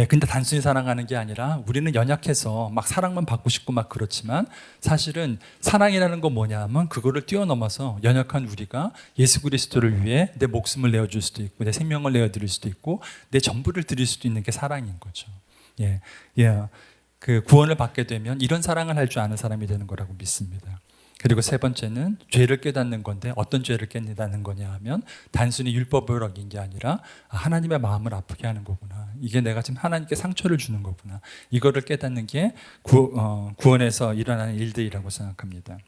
근데 단순히 사랑하는 게 아니라 우리는 연약해서 막 사랑만 받고 싶고 막 그렇지만 사실은 사랑이라는 건 뭐냐면 그거를 뛰어넘어서 연약한 우리가 예수 그리스도를 위해 내 목숨을 내어줄 수도 있고 내 생명을 내어드릴 수도 있고 내 전부를 드릴 수도 있는 게 사랑인 거죠. 그 구원을 받게 되면 이런 사랑을 할 줄 아는 사람이 되는 거라고 믿습니다. 그리고 세 번째는 죄를 깨닫는 건데 어떤 죄를 깨닫는 거냐 하면 단순히 율법을 어긴 게 아니라 하나님의 마음을 아프게 하는 거구나. 이게 내가 지금 하나님께 상처를 주는 거구나. 이거를 깨닫는 게 구원에서 일어나는 일들이라고 생각합니다.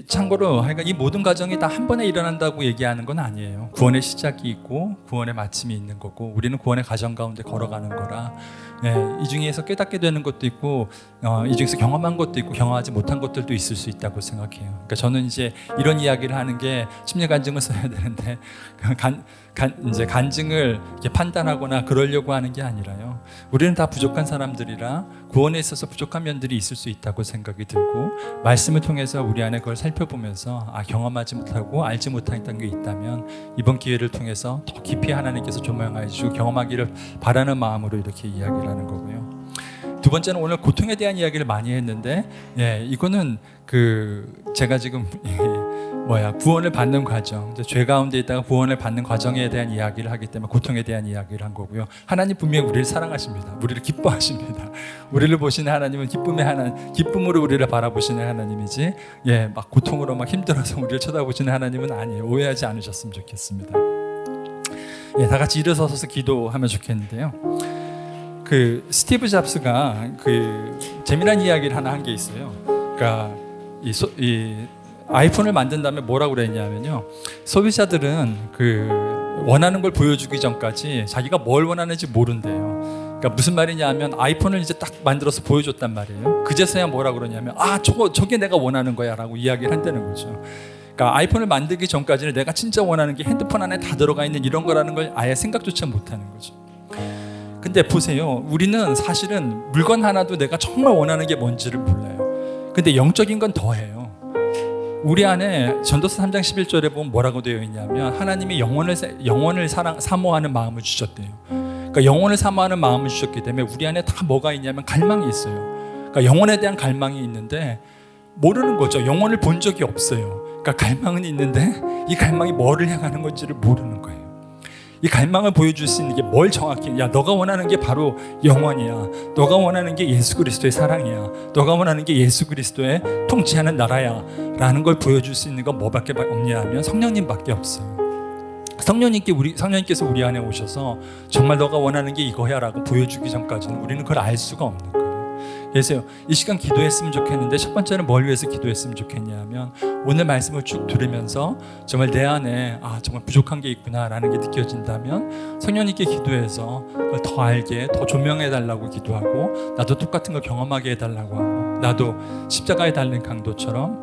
참고로 이 모든 과정이 다 한 번에 일어난다고 얘기하는 건 아니에요. 구원의 시작이 있고 구원의 마침이 있는 거고 우리는 구원의 과정 가운데 걸어가는 거라 이 중에서 깨닫게 되는 것도 있고 이 중에서 경험한 것도 있고 경험하지 못한 것들도 있을 수 있다고 생각해요. 그러니까 저는 이제 이런 이야기를 하는 게 심리 간증을 써야 되는데 이제 간증을 이렇게 판단하거나 그러려고 하는 게 아니라요. 우리는 다 부족한 사람들이라 구원에 있어서 부족한 면들이 있을 수 있다고 생각이 들고 말씀을 통해서 우리 안에 그걸 살펴보면서 경험하지 못하고 알지 못했던 게 있다면 이번 기회를 통해서 더 깊이 하나님께서 조명하여 주시고 경험하기를 바라는 마음으로 이렇게 이야기를 하는 거고요. 두 번째는 오늘 고통에 대한 이야기를 많이 했는데 이거는 제가 지금 구원을 받는 과정, 죄 가운데 있다가 구원을 받는 과정에 대한 이야기를 하기 때문에 고통에 대한 이야기를 한 거고요. 하나님 분명히 우리를 사랑하십니다. 우리를 기뻐하십니다. 우리를 보시는 하나님은 기쁨으로 우리를 바라보시는 하나님이지 막 고통으로 막 힘들어서 우리를 쳐다보시는 하나님은 아니에요. 오해하지 않으셨으면 좋겠습니다. 다 같이 일어서서 기도하면 좋겠는데요. 스티브 잡스가 재미난 이야기를 하나 한 게 있어요. 그러니까 이 아이폰을 만든 다음에 뭐라고 그랬냐면요. 소비자들은 원하는 걸 보여주기 전까지 자기가 뭘 원하는지 모른대요. 그러니까 무슨 말이냐 하면 아이폰을 이제 딱 만들어서 보여줬단 말이에요. 그제서야 뭐라고 그러냐면 저게 내가 원하는 거야 라고 이야기를 한다는 거죠. 그러니까 아이폰을 만들기 전까지는 내가 진짜 원하는 게 핸드폰 안에 다 들어가 있는 이런 거라는 걸 아예 생각조차 못하는 거죠. 근데 보세요. 우리는 사실은 물건 하나도 내가 정말 원하는 게 뭔지를 몰라요. 근데 영적인 건 더해요. 우리 안에 전도서 3장 11절에 보면 뭐라고 되어 있냐면 하나님이 영혼을 사모하는 마음을 주셨대요. 그러니까 영혼을 사모하는 마음을 주셨기 때문에 우리 안에 다 뭐가 있냐면 갈망이 있어요. 그러니까 영혼에 대한 갈망이 있는데 모르는 거죠. 영혼을 본 적이 없어요. 그러니까 갈망은 있는데 이 갈망이 뭐를 향하는 건지를 모르는 거예요. 이 갈망을 보여줄 수 있는 게 뭘 정확히 너가 원하는 게 바로 영원이야. 너가 원하는 게 예수 그리스도의 사랑이야. 너가 원하는 게 예수 그리스도의 통치하는 나라야 라는 걸 보여줄 수 있는 건 뭐밖에 없냐 하면 성령님밖에 없어요. 성령님께서 우리 안에 오셔서 정말 너가 원하는 게 이거야 라고 보여주기 전까지는 우리는 그걸 알 수가 없는 거예요. 그래서 이 시간 기도했으면 좋겠는데 첫 번째는 뭘 위해서 기도했으면 좋겠냐 하면 오늘 말씀을 쭉 들으면서 정말 내 안에 정말 부족한 게 있구나 라는 게 느껴진다면 성령님께 기도해서 그걸 더 알게 더 조명해 달라고 기도하고 나도 똑같은 걸 경험하게 해달라고 하고 나도 십자가에 달린 강도처럼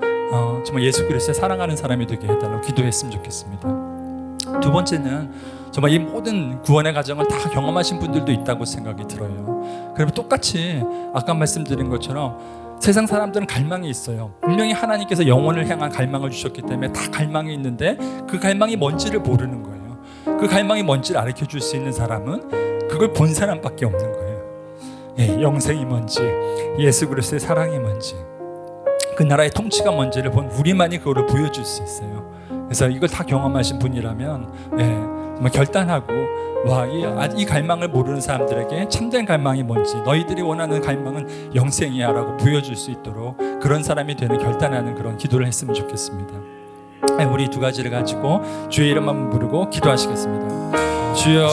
정말 예수 그리스도의 사랑하는 사람이 되게 해달라고 기도했으면 좋겠습니다. 두 번째는 정말 이 모든 구원의 과정을 다 경험하신 분들도 있다고 생각이 들어요. 그러면 똑같이 아까 말씀드린 것처럼 세상 사람들은 갈망이 있어요. 분명히 하나님께서 영혼을 향한 갈망을 주셨기 때문에 다 갈망이 있는데 그 갈망이 뭔지를 모르는 거예요. 그 갈망이 뭔지를 가르쳐 줄 수 있는 사람은 그걸 본 사람밖에 없는 거예요. 영생이 뭔지, 예수 그리스도의 사랑이 뭔지, 그 나라의 통치가 뭔지를 본 우리만이 그거를 보여줄 수 있어요. 그래서 이걸 다 경험하신 분이라면 정말 결단하고 이 갈망을 모르는 사람들에게 참된 갈망이 뭔지 너희들이 원하는 갈망은 영생이야 라고 보여줄 수 있도록 그런 사람이 되는 결단하는 그런 기도를 했으면 좋겠습니다. 우리 두 가지를 가지고 주의 이름만 부르고 기도하시겠습니다. 주여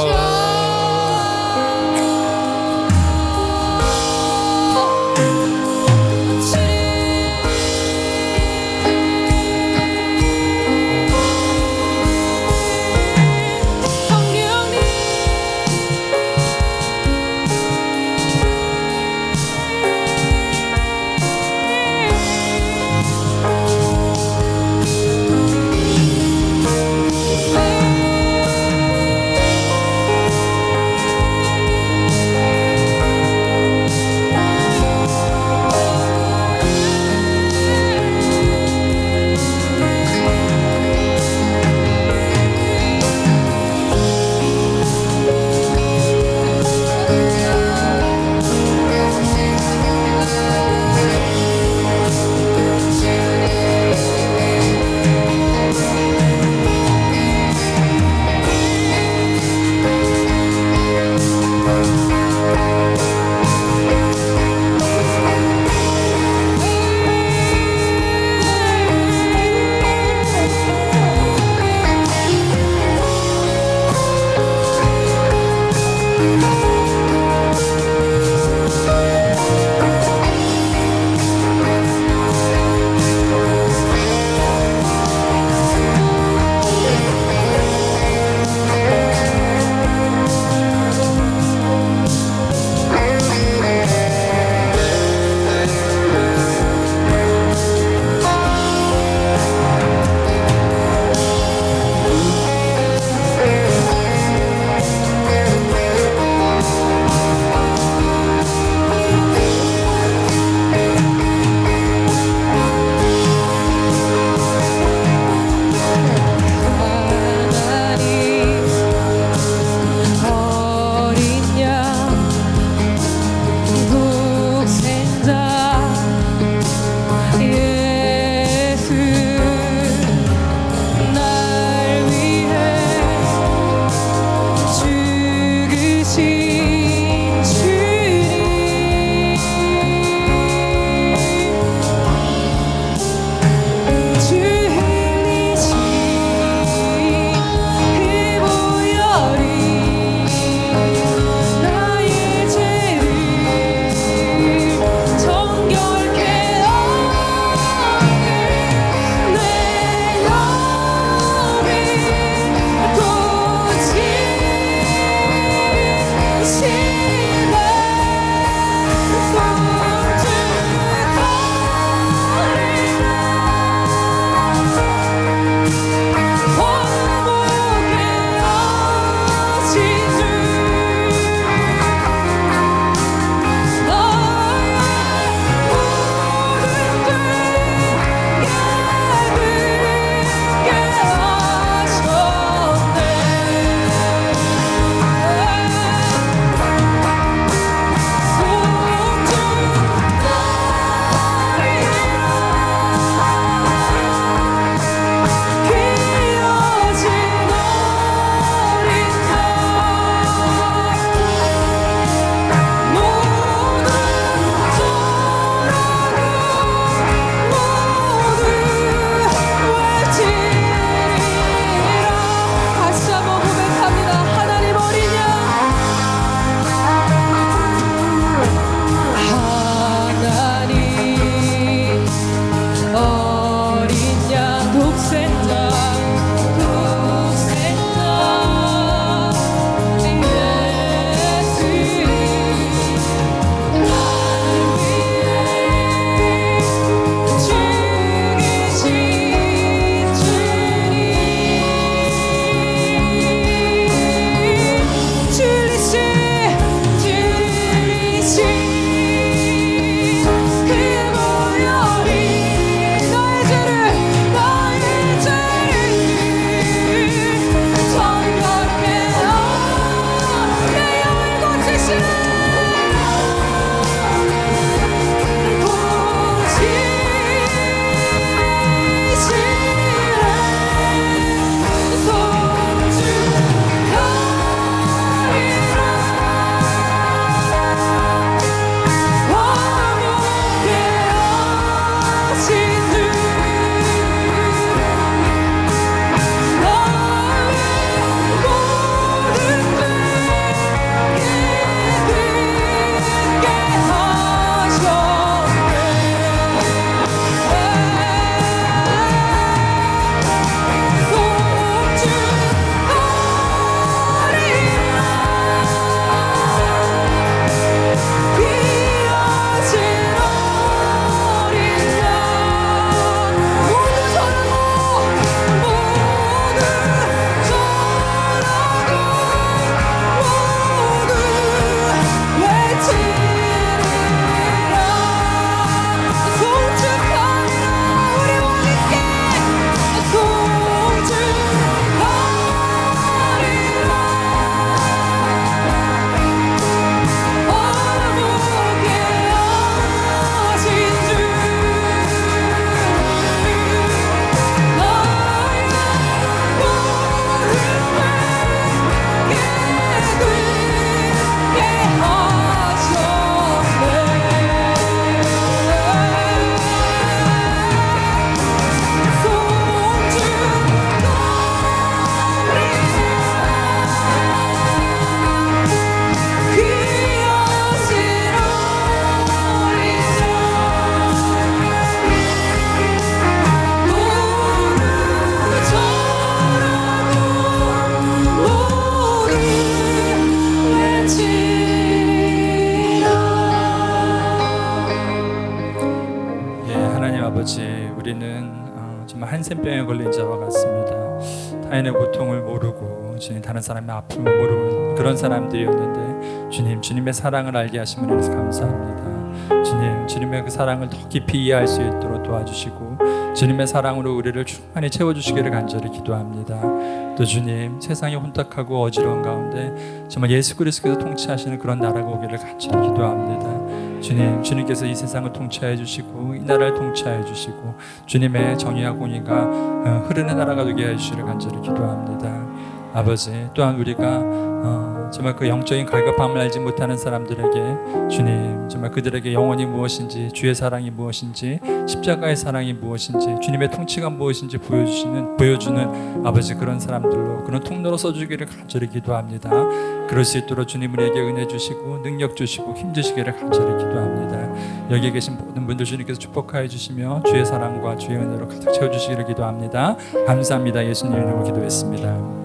자와 같습니다. 타인의 고통을 모르고 주님 다른 사람의 아픔을 모르는 그런 사람들이었는데 주님, 주님의 사랑을 알게 하신 분이라서 감사합니다. 주님, 주님의 그 사랑을 더 깊이 이해할 수 있도록 도와주시고 주님의 사랑으로 우리를 충만히 채워주시기를 간절히 기도합니다. 또 주님, 세상이 혼탁하고 어지러운 가운데 정말 예수 그리스도께서 통치하시는 그런 나라가 오기를 간절히 기도합니다. 주님, 주님께서 이 세상을 통치해 주시고 이 나라를 통치해 주시고 주님의 정의와 공의가 흐르는 나라가 되게 해 주시기를 간절히 기도합니다. 아버지, 또한 우리가 정말 그 영적인 갈급함을 알지 못하는 사람들에게 주님, 정말 그들에게 영혼이 무엇인지, 주의 사랑이 무엇인지, 십자가의 사랑이 무엇인지, 주님의 통치가 무엇인지 보여주는 아버지, 그런 사람들로, 그런 통로로 써주기를 간절히 기도합니다. 그럴 수 있도록 주님 우리에게 은혜 주시고 능력 주시고 힘 주시기를 간절히 기도합니다. 여기 계신 모든 분들 주님께서 축복하여 주시며 주의 사랑과 주의 은혜로 가득 채워주시기를 기도합니다. 감사합니다. 예수님 이름으로 기도했습니다.